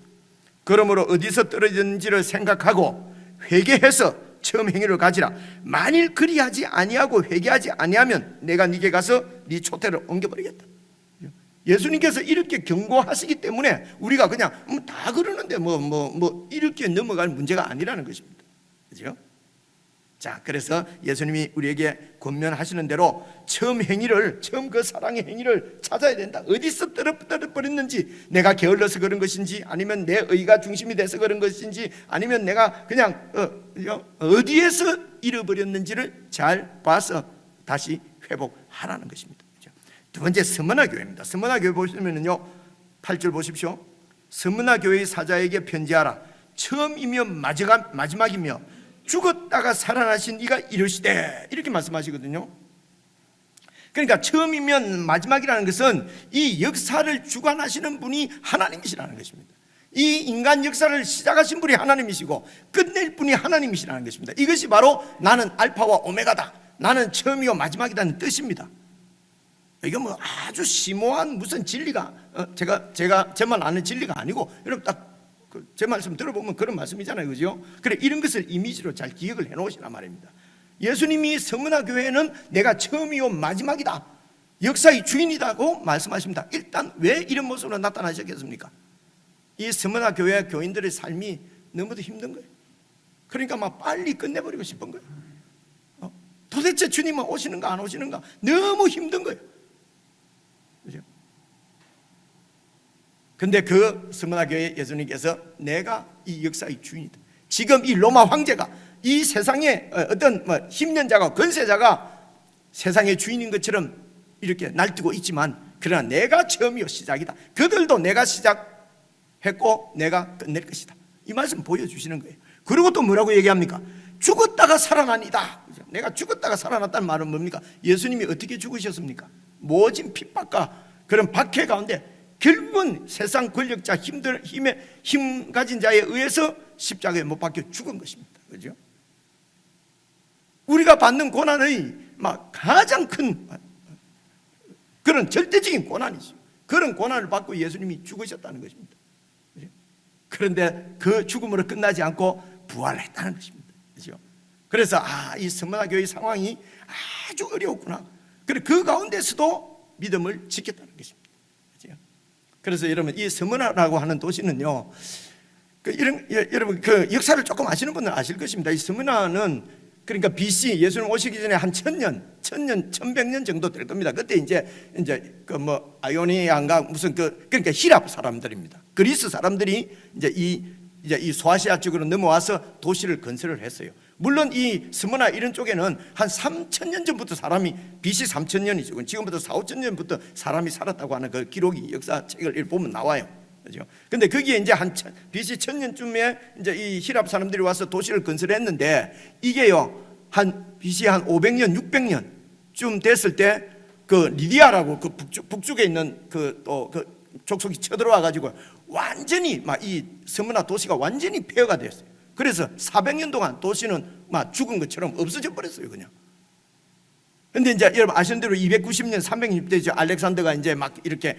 Speaker 3: 그러므로 어디서 떨어졌는지를 생각하고 회개해서 처음 행위를 가지라. 만일 그리하지 아니하고 회개하지 아니하면 내가 네게 가서 네 촛대를 옮겨버리겠다. 예수님께서 이렇게 경고하시기 때문에 우리가 그냥 다 그러는데 이렇게 넘어갈 문제가 아니라는 것입니다. 그죠? 자, 그래서 예수님이 우리에게 권면하시는 대로 처음 그 사랑의 행위를 찾아야 된다. 어디서 떨어버렸는지, 내가 게을러서 그런 것인지, 아니면 내 의가 중심이 돼서 그런 것인지, 아니면 내가 그냥 어디에서 잃어버렸는지를 잘 봐서 다시 회복하라는 것입니다. 두 번째, 스무나 교회입니다. 스무나 교회 보시면요, 8절 보십시오. 스무나 교회의 사자에게 편지하라. 처음이며 마지막이며 죽었다가 살아나신 이가 이르시되, 이렇게 말씀하시거든요. 그러니까 처음이면 마지막이라는 것은 이 역사를 주관하시는 분이 하나님이시라는 것입니다. 이 인간 역사를 시작하신 분이 하나님이시고 끝낼 분이 하나님이시라는 것입니다. 이것이 바로 나는 알파와 오메가다, 나는 처음이요 마지막이라는 뜻입니다. 이게 아주 심오한 무슨 진리가 제가 제만 아는 진리가 아니고, 여러분 딱 제 말씀 들어보면 그런 말씀이잖아요. 그죠? 그래, 이런 것을 이미지로 잘 기억을 해 놓으시란 말입니다. 예수님이 스무나 교회는 내가 처음이요 마지막이다, 역사의 주인이라고 말씀하십니다. 일단 왜 이런 모습으로 나타나셨겠습니까? 이 스무나 교회 교인들의 삶이 너무도 힘든 거예요. 그러니까 막 빨리 끝내버리고 싶은 거예요. 도대체 주님은 오시는가 안 오시는가 너무 힘든 거예요. 그죠? 근데 그 스무나 교회 예수님께서 내가 이 역사의 주인이다. 지금 이 로마 황제가 이 세상에 어떤 힘있는 자가 권세자가 세상의 주인인 것처럼 이렇게 날뛰고 있지만 그러나 내가 처음이요 시작이다. 그들도 내가 시작했고 내가 끝낼 것이다. 이 말씀 보여주시는 거예요. 그리고 또 뭐라고 얘기합니까? 죽었다가 살아나니다. 내가 죽었다가 살아났다는 말은 뭡니까? 예수님이 어떻게 죽으셨습니까? 모진 핍박과 그런 박해 가운데 결국은 세상 권력자 힘 가진 자에 의해서 십자가에 못 박혀 죽은 것입니다. 그죠? 우리가 받는 고난의 가장 큰 그런 절대적인 고난이죠. 그런 고난을 받고 예수님이 죽으셨다는 것입니다. 그죠? 그런데 그 죽음으로 끝나지 않고 부활했다는 것입니다. 그죠? 그래서 이 스무나 교회의 상황이 아주 어려웠구나. 그 가운데서도 믿음을 지켰다는 것입니다. 그죠? 그래서 여러분 이 스무나라고 하는 도시는요, 여러분 그 역사를 조금 아시는 분들은 아실 것입니다. 이 스무나는 그러니까 BC 예수님 오시기 전에 한 1100년 정도 될 겁니다. 그때 이제 그 아이오니아인가 무슨 그러니까 히랍 사람들입니다. 그리스 사람들이 이제 이 소아시아 쪽으로 넘어와서 도시를 건설을 했어요. 물론 이 스무나 이런 쪽에는 한 3000년 전부터 사람이 BC 3000년이죠. 지금부터 4-5,000년부터 사람이 살았다고 하는 그 기록이 역사책을 보면 나와요. 그죠? 근데 거기에 이제 한 BC 1000년쯤에 이제 이 히랍 사람들이 와서 도시를 건설했는데 이게요 한 BC 한 500년, 600년쯤 됐을 때 그 리디아라고 그 북쪽에 있는 그 족속이 쳐들어와 가지고 완전히 이 스무나 도시가 완전히 폐허가 됐어요. 그래서 400년 동안 도시는 죽은 것처럼 없어져 버렸어요, 그냥. 근데 이제 여러분 아시는 대로 290년, 300년 때 알렉산더가 이제 이렇게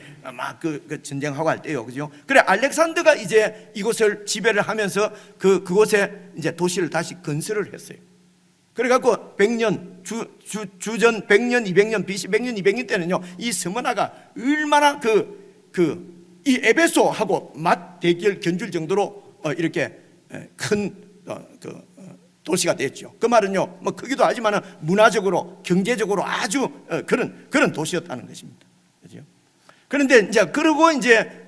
Speaker 3: 그 전쟁하고 할 때요, 그죠? 그래 알렉산더가 이제 이곳을 지배를 하면서 그곳에 이제 도시를 다시 건설을 했어요. 그래갖고 100년 주전 100년, 200년, BC 100년, 200년 때는요, 이 스무나가 얼마나 이 에베소하고 맞대결 견줄 정도로 이렇게 큰 도시가 됐죠. 그 말은요, 크기도 하지만 문화적으로, 경제적으로 아주 그런 도시였다는 것입니다. 그렇죠? 그런데 이제 그러고 이제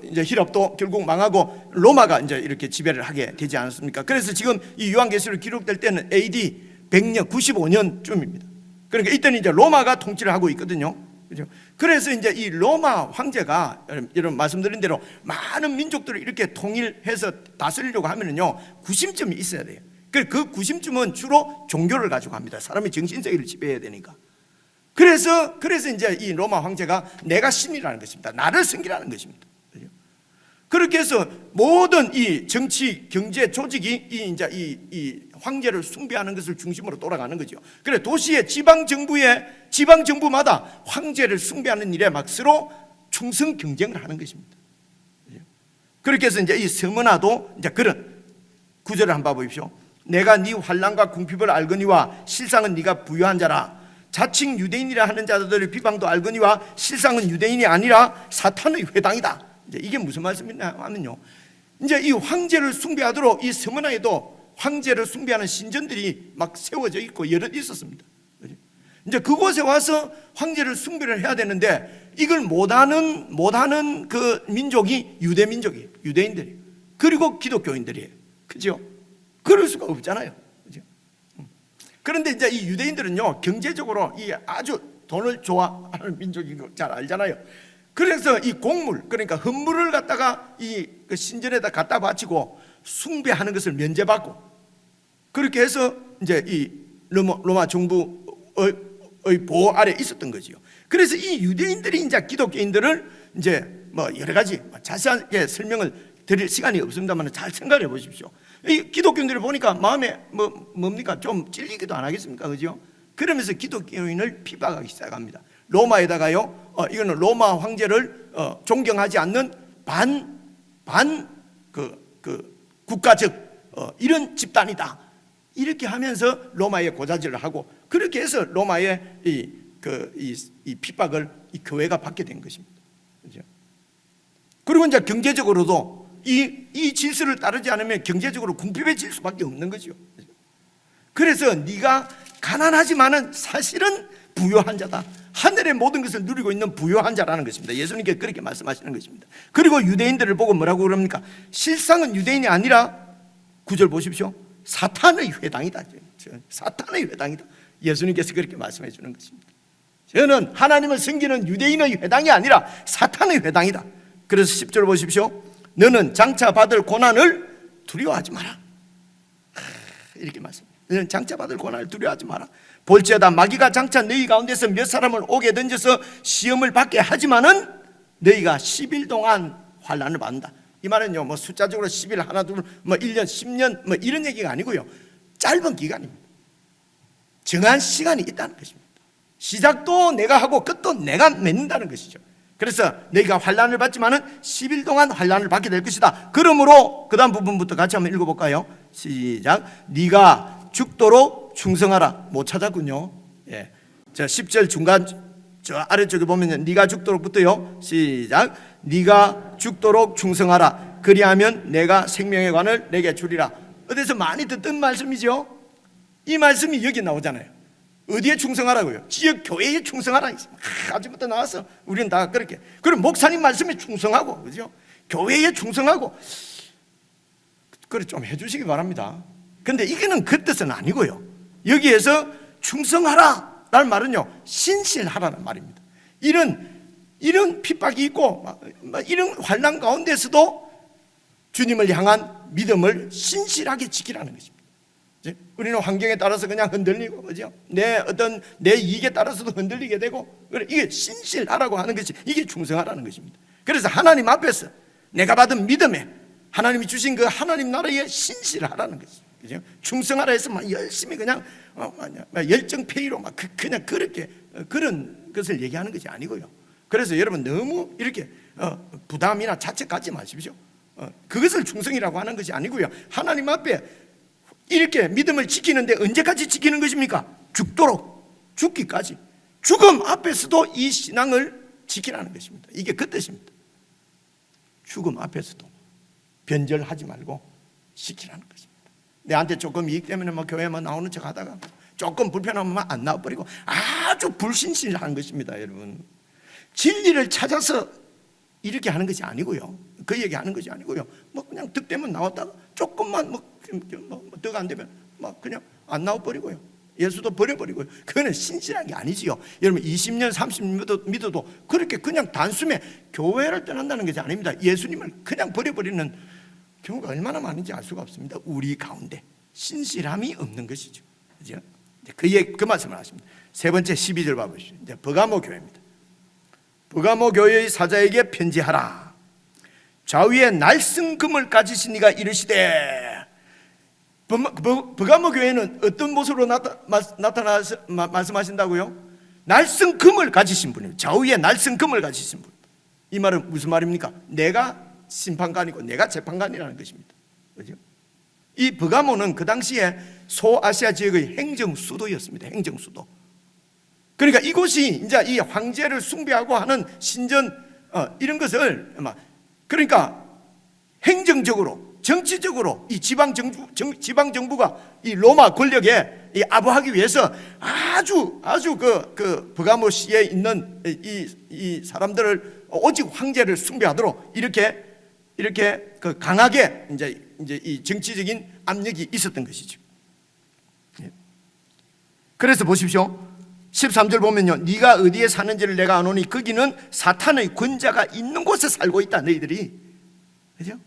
Speaker 3: 이제 히랍도 결국 망하고 로마가 이제 이렇게 지배를 하게 되지 않았습니까? 그래서 지금 이 요한계시록 기록될 때는 AD 100년, 95년쯤입니다. 그러니까 이때는 이제 로마가 통치를 하고 있거든요. 그렇죠? 그래서 이제 이 로마 황제가 여러분 말씀드린 대로 많은 민족들을 이렇게 통일해서 다스리려고 하면은요, 구심점이 있어야 돼요. 그 구심점은 주로 종교를 가지고 합니다. 사람의 정신세계를 지배해야 되니까. 그래서 이제 이 로마 황제가 내가 신이라는 것입니다. 나를 섬기라는 것입니다. 그렇게 해서 모든 이 정치, 경제 조직이 이 황제를 숭배하는 것을 중심으로 돌아가는 거죠. 그래 도시의 지방 정부마다 황제를 숭배하는 일에 막 서로 충성 경쟁을 하는 것입니다. 그렇게 해서 이제 이 스무나도 이제 그런 구절을 한번 보십시오. 내가 네 환난과 궁핍을 알거니와 실상은 네가 부유한 자라. 자칭 유대인이라 하는 자들의 비방도 알거니와 실상은 유대인이 아니라 사탄의 회당이다. 이제 이게 무슨 말씀이냐 하면요, 이제 이 황제를 숭배하도록 이 스무나에도 황제를 숭배하는 신전들이 막 세워져 있고 여럿 있었습니다. 이제 그곳에 와서 황제를 숭배를 해야 되는데 이걸 못하는 그 민족이 유대민족이에요. 유대인들이에요. 그리고 기독교인들이에요. 그죠? 그럴 수가 없잖아요. 그죠? 그런데 이제 이 유대인들은요, 경제적으로 이 아주 돈을 좋아하는 민족인 거 잘 알잖아요. 그래서 이 곡물, 그러니까 헌물을 갖다가 그 신전에다 갖다 바치고 숭배하는 것을 면제받고, 그렇게 해서 이제 이 로마 정부의 보호 아래 있었던 거지요. 그래서 이 유대인들이 이제 기독교인들을 이제 여러 가지 자세하게 설명을 드릴 시간이 없습니다만 잘 생각해 보십시오. 이 기독교인들을 보니까 마음에 뭡니까? 좀 찔리기도 안 하겠습니까? 그죠? 그러면서 기독교인을 비박하기 시작합니다. 로마에다가요, 이거는 로마 황제를 존경하지 않는 국가적 이런 집단이다. 이렇게 하면서 로마에 고자질을 하고, 그렇게 해서 로마의 이 핍박을 이 교회가 받게 된 것입니다. 그죠? 그리고 이제 경제적으로도 이 질서를 따르지 않으면 경제적으로 궁핍해질 수밖에 없는 거죠. 그래서 네가 가난하지만은 사실은 부유한 자다. 하늘의 모든 것을 누리고 있는 부유한 자라는 것입니다. 예수님께서 그렇게 말씀하시는 것입니다. 그리고 유대인들을 보고 뭐라고 그럽니까? 실상은 유대인이 아니라 9절 보십시오. 사탄의 회당이다. 사탄의 회당이다. 예수님께서 그렇게 말씀해 주는 것입니다. 저는 하나님을 섬기는 유대인의 회당이 아니라 사탄의 회당이다. 그래서 10절 보십시오. 너는 장차 받을 고난을 두려워하지 마라. 이렇게 말씀합니다. 너는 장차 받을 고난을 두려워하지 마라. 볼지어다 마귀가 장차 너희 가운데서 몇 사람을 오게 던져서 시험을 받게 하지만은 너희가 10일 동안 환난을 받는다. 이 말은요, 뭐 숫자적으로 10일, 하나, 둘, 뭐 1년, 10년, 뭐 이런 얘기가 아니고요. 짧은 기간입니다. 정한 시간이 있다는 것입니다. 시작도 내가 하고 끝도 내가 맺는다는 것이죠. 그래서 너희가 환난을 받지만은 10일 동안 환난을 받게 될 것이다. 그러므로 그 다음 부분부터 같이 한번 읽어볼까요? 시작. 네가 죽도록 충성하라. 못 찾았군요. 예. 자, 10절 중간 저 아래쪽에 보면 네가 죽도록부터요. 시작. 네가 죽도록 충성하라. 그리하면 내가 생명의 관을 내게 주리라. 어디서 많이 듣던 말씀이죠. 이 말씀이 여기 나오잖아요. 어디에 충성하라고요? 지역 교회에 충성하라. 아직부터 나와서 우리는 다 그렇게. 그럼 목사님 말씀에 충성하고, 그죠? 교회에 충성하고, 그걸 좀 해주시기 바랍니다. 근데 이거는 그 뜻은 아니고요. 여기에서 충성하라 라는 말은요, 신실하라는 말입니다. 이런 핍박이 있고 이런 환난 가운데서도 주님을 향한 믿음을 신실하게 지키라는 것입니다. 우리는 환경에 따라서 그냥 흔들리고, 그죠? 내 이익에 따라서도 흔들리게 되고, 이게 신실하라고 하는 것이, 이게 충성하라는 것입니다. 그래서 하나님 앞에서 내가 받은 믿음에 하나님이 주신 그 하나님 나라에 신실하라는 것이죠. 그죠? 충성하라 해서 막 열심히 그냥 열정페이로 막 그냥 그렇게 그런 것을 얘기하는 것이 아니고요. 그래서 여러분 너무 이렇게 부담이나 자책 갖지 마십시오. 그것을 충성이라고 하는 것이 아니고요. 하나님 앞에 이렇게 믿음을 지키는데 언제까지 지키는 것입니까? 죽도록, 죽기까지. 죽음 앞에서도 이 신앙을 지키라는 것입니다. 이게 그 뜻입니다. 죽음 앞에서도 변절하지 말고 지키라는 것입니다. 내한테 조금 이익 때문에 뭐 교회만 나오는 척 하다가 조금 불편하면 안 나와버리고 아주 불신실한 것입니다. 여러분, 진리를 찾아서 이렇게 하는 것이 아니고요. 그 얘기 하는 것이 아니고요. 뭐 그냥 득되면 나왔다가 조금만 득 안 되면 막 그냥 안 나와버리고요. 예수도 버려버리고요. 그거는 신실한 게 아니지요. 여러분 20년 30년 믿어도 그렇게 그냥 단숨에 교회를 떠난다는 것이 아닙니다. 예수님을 그냥 버려버리는 경우가 얼마나 많은지 알 수가 없습니다. 우리 가운데 신실함이 없는 것이죠. 그죠? 그 말씀을 하십니다. 세 번째 12절 봐보시죠. 이제 버가모 교회입니다. 버가모 교회의 사자에게 편지하라. 좌위에 날성금을 가지신 이가 이르시되. 버가모 교회는 어떤 모습으로 나타나서 말씀하신다고요? 날성금을 가지신 분이에요. 좌위에 날성금을 가지신 분. 이 말은 무슨 말입니까? 내가 심판관이고 내가 재판관이라는 것입니다. 그렇죠? 이 버가모는 그 당시에 소아시아 지역의 행정 수도였습니다. 행정 수도. 그러니까 이곳이 이제 이 황제를 숭배하고 하는 신전 이런 것을 그러니까 행정적으로, 정치적으로 이 지방 정부가 이 로마 권력에 아부하기 위해서 아주 그 버가모 시에 있는 이 사람들을 오직 황제를 숭배하도록 이렇게 그 강하게 이제 이 정치적인 압력이 있었던 것이죠. 그래서 보십시오. 13절 보면요, 네가 어디에 사는지를 내가 아노니 거기는 사탄의 권자가 있는 곳에 살고 있다. 너희들이, 그죠?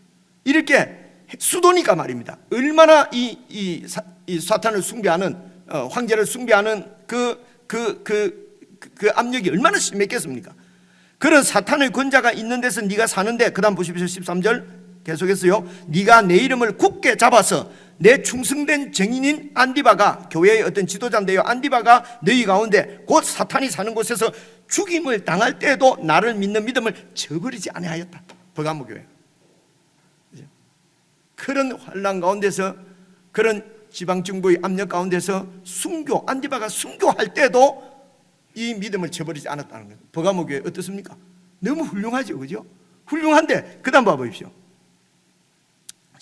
Speaker 3: 이렇게 수도니까 말입니다. 얼마나 이 사탄을 숭배하는 황제를 숭배하는 그 압력이 얼마나 심했겠습니까? 그런 사탄의 권자가 있는 데서 네가 사는데, 그 다음 보십시오. 13절 계속해서요, 네가 내 이름을 굳게 잡아서 내 충성된 증인인 안디바가, 교회의 어떤 지도자인데요, 안디바가 너희 가운데 곧 사탄이 사는 곳에서 죽임을 당할 때에도 나를 믿는 믿음을 저버리지 아니하였다. 버가모 교회. 그런 환난 가운데서, 그런 지방정부의 압력 가운데서 안디바가 순교할 때도 이 믿음을 저버리지 않았다는 거예요. 버가모 교회 어떻습니까? 너무 훌륭하죠, 그죠? 훌륭한데 그 다음 봐보십시오.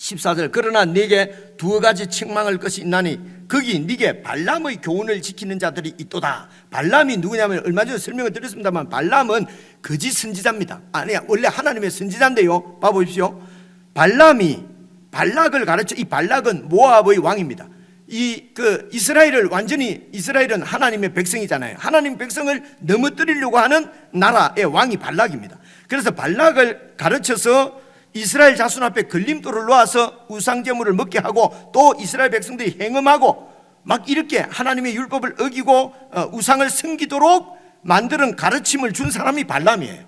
Speaker 3: 14절 그러나 네게 두 가지 책망할 것이 있나니 거기 네게 발람의 교훈을 지키는 자들이 있도다. 발람이 누구냐면 얼마 전에 설명을 드렸습니다만 발람은 거짓 선지자입니다. 아니야, 원래 하나님의 선지자인데요, 봐보십시오. 발람이 발락을 가르쳐. 이 발락은 모압의 왕입니다. 이스라엘을 완전히, 이스라엘은 하나님의 백성이잖아요. 하나님 백성을 넘어뜨리려고 하는 나라의 왕이 발락입니다. 그래서 발락을 가르쳐서 이스라엘 자손 앞에 걸림돌을 놓아서 우상제물을 먹게 하고 또 이스라엘 백성들이 행음하고 막 이렇게 하나님의 율법을 어기고 우상을 섬기도록 만드는 가르침을 준 사람이 발람이에요.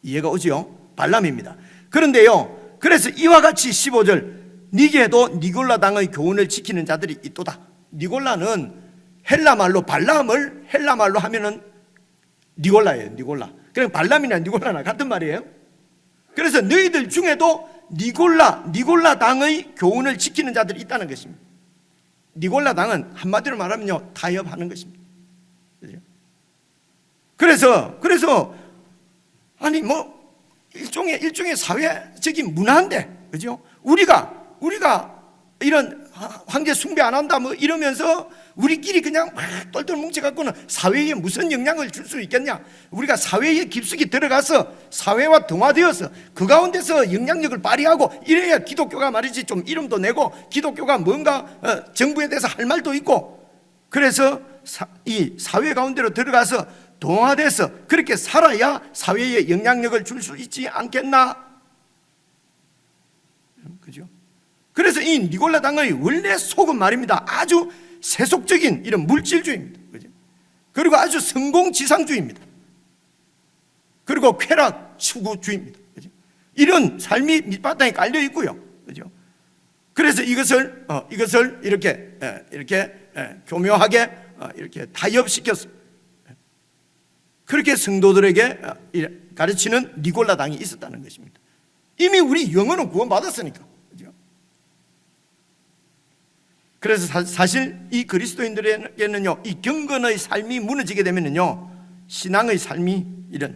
Speaker 3: 이해가 오지요? 발람입니다. 그런데요, 그래서 이와 같이 15절 니게도 니골라 당의 교훈을 지키는 자들이 있도다. 니골라는 헬라말로, 발람을 헬라말로 하면은 니골라예요. 니골라. 그냥 발람이나 니골라나 같은 말이에요. 그래서 너희들 중에도 니골라 당의 교훈을 지키는 자들이 있다는 것입니다. 니골라 당은 한마디로 말하면요, 타협하는 것입니다. 그래서 아니 뭐 일종의 사회적인 문화인데, 그죠? 우리가 이런 황제 숭배 안 한다 뭐 이러면서 우리끼리 그냥 막 똘똘 뭉쳐갖고는 사회에 무슨 영향을 줄 수 있겠냐? 우리가 사회에 깊숙이 들어가서 사회와 동화되어서 그 가운데서 영향력을 발휘하고 이래야 기독교가 말이지 좀 이름도 내고 기독교가 뭔가 정부에 대해서 할 말도 있고, 그래서 이 사회 가운데로 들어가서 동화돼서 그렇게 살아야 사회에 영향력을 줄 수 있지 않겠나? 그죠? 그래서 이 니골라 당의 원래 속은 말입니다, 아주 세속적인 이런 물질주의입니다. 그죠? 그리고 아주 성공지상주의입니다. 그리고 쾌락 추구주의입니다. 그죠? 이런 삶이 밑바탕에 깔려 있고요. 그죠? 그래서 이것을 이렇게 교묘하게 이렇게 타협시켰어요. 그렇게 성도들에게 가르치는 니골라 당이 있었다는 것입니다. 이미 우리 영혼은 구원받았으니까. 그죠? 그래서 사실 이 그리스도인들에게는요, 이 경건의 삶이 무너지게 되면요, 신앙의 삶이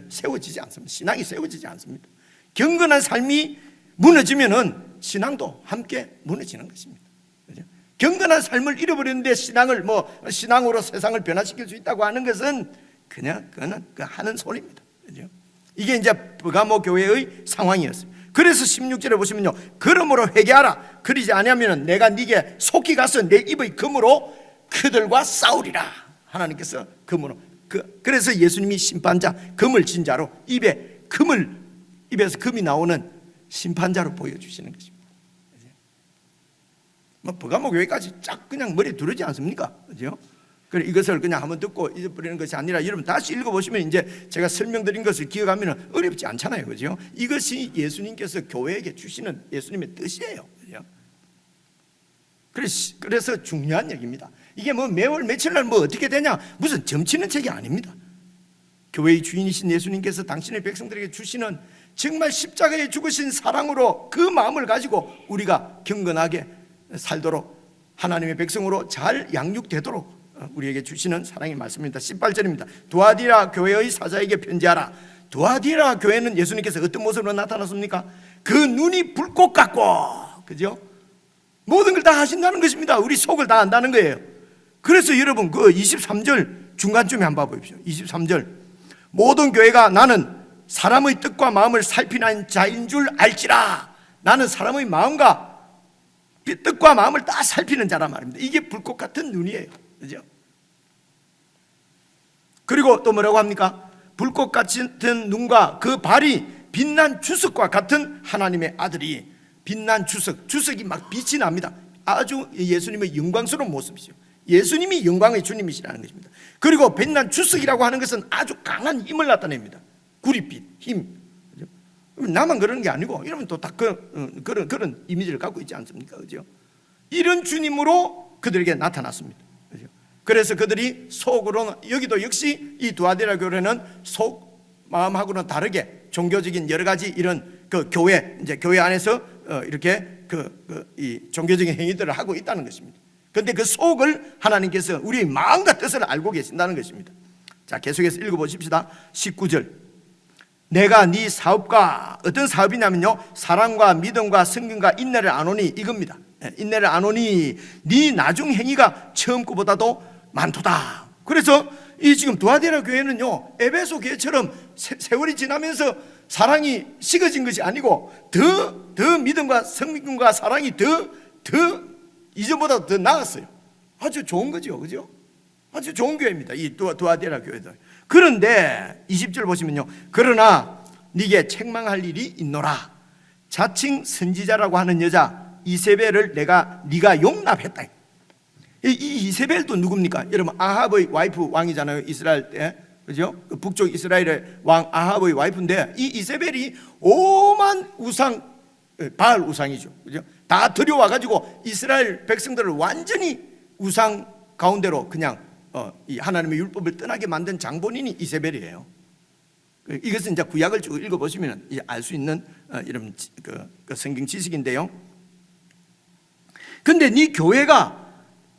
Speaker 3: 세워지지 않습니다. 신앙이 세워지지 않습니다. 경건한 삶이 무너지면은 신앙도 함께 무너지는 것입니다. 그죠? 경건한 삶을 잃어버리는데 신앙으로 세상을 변화시킬 수 있다고 하는 것은 그거는 하는 소리입니다. 그죠? 이게 이제 버가모 교회의 상황이었습니다. 그래서 16절에 보시면요, 그러므로 회개하라. 그러지 아니하면 내가 네게 속히 가서 내 입의 금으로 그들과 싸우리라. 하나님께서 금으로, 그래서 예수님이 심판자, 금을 진 자로 입에서 금이 나오는 심판자로 보여주시는 것입니다. 뭐 버가모 교회까지 쫙 그냥 머리에 두르지 않습니까? 그죠? 그래, 이것을 그냥 한번 듣고 잊어버리는 것이 아니라 여러분 다시 읽어보시면 이제 제가 설명드린 것을 기억하면 어렵지 않잖아요. 그죠? 이것이 예수님께서 교회에게 주시는 예수님의 뜻이에요. 그죠? 그래서 중요한 얘기입니다. 이게 뭐 매월 며칠날 뭐 어떻게 되냐, 무슨 점치는 책이 아닙니다. 교회의 주인이신 예수님께서 당신의 백성들에게 주시는 정말 십자가에 죽으신 사랑으로 그 마음을 가지고 우리가 경건하게 살도록, 하나님의 백성으로 잘 양육되도록 우리에게 주시는 사랑의 말씀입니다. 18절입니다. 두아디라 교회의 사자에게 편지하라. 두아디라 교회는 예수님께서 어떤 모습으로 나타났습니까? 그 눈이 불꽃 같고, 그죠? 모든 걸 다 하신다는 것입니다. 우리 속을 다 안다는 거예요. 그래서 여러분 그 23절 중간쯤에 한번 봐보십시오. 23절 모든 교회가 나는 사람의 뜻과 마음을 살피는 자인 줄 알지라. 나는 사람의 마음과 뜻과 마음을 다 살피는 자란 말입니다. 이게 불꽃 같은 눈이에요. 그죠? 그리고 또 뭐라고 합니까? 불꽃 같은 눈과 그 발이 빛난 주석과 같은 하나님의 아들이, 빛난 주석이 막 빛이 납니다. 아주 예수님의 영광스러운 모습이죠. 예수님이 영광의 주님이시라는 것입니다. 그리고 빛난 주석이라고 하는 것은 아주 강한 힘을 나타냅니다. 구릿빛, 힘. 그죠? 나만 그러는 게 아니고 여러분 또 다 그런 이미지를 갖고 있지 않습니까? 그죠? 이런 주님으로 그들에게 나타났습니다. 그죠? 그래서 그들이 속으로는, 여기도 역시 이 두아디라 교회는 속 마음하고는 다르게 종교적인 여러 가지 이런 그 교회 안에서 이렇게 이 종교적인 행위들을 하고 있다는 것입니다. 그런데 그 속을 하나님께서 우리의 마음과 뜻을 알고 계신다는 것입니다. 자, 계속해서 읽어보십시다. 19절 내가 네 사업과 어떤 사업이냐면요, 사랑과 믿음과 성경과 인내를 안 오니 이겁니다. 인내를 안 오니 네 나중 행위가 처음 거보다도 많도다. 그래서 이 지금 두아디라 교회는요, 에베소 교회처럼 세월이 지나면서 사랑이 식어진 것이 아니고 더 믿음과 성경과 사랑이 더 이전보다 더 나았어요. 아주 좋은 거죠, 그죠? 아주 좋은 교회입니다, 이 두아디라 교회도. 그런데 20절 보시면요, 그러나 네게 책망할 일이 있노라. 자칭 선지자라고 하는 여자 이세벨을 네가 용납했다. 이 이세벨도 누굽니까? 여러분, 아합의 와이프 왕이잖아요, 이스라엘 때. 그죠? 북쪽 이스라엘의 왕 아합의 와이프인데, 이 이세벨이 오만 우상, 바알 우상이죠, 그죠? 다 들여와가지고 이스라엘 백성들을 완전히 우상 가운데로 그냥 이 하나님의 율법을 떠나게 만든 장본인이 이세벨이에요. 이것은 이제 구약을 쭉 읽어보시면 알 수 있는 이런 그 성경 지식인데요. 근데 네 교회가,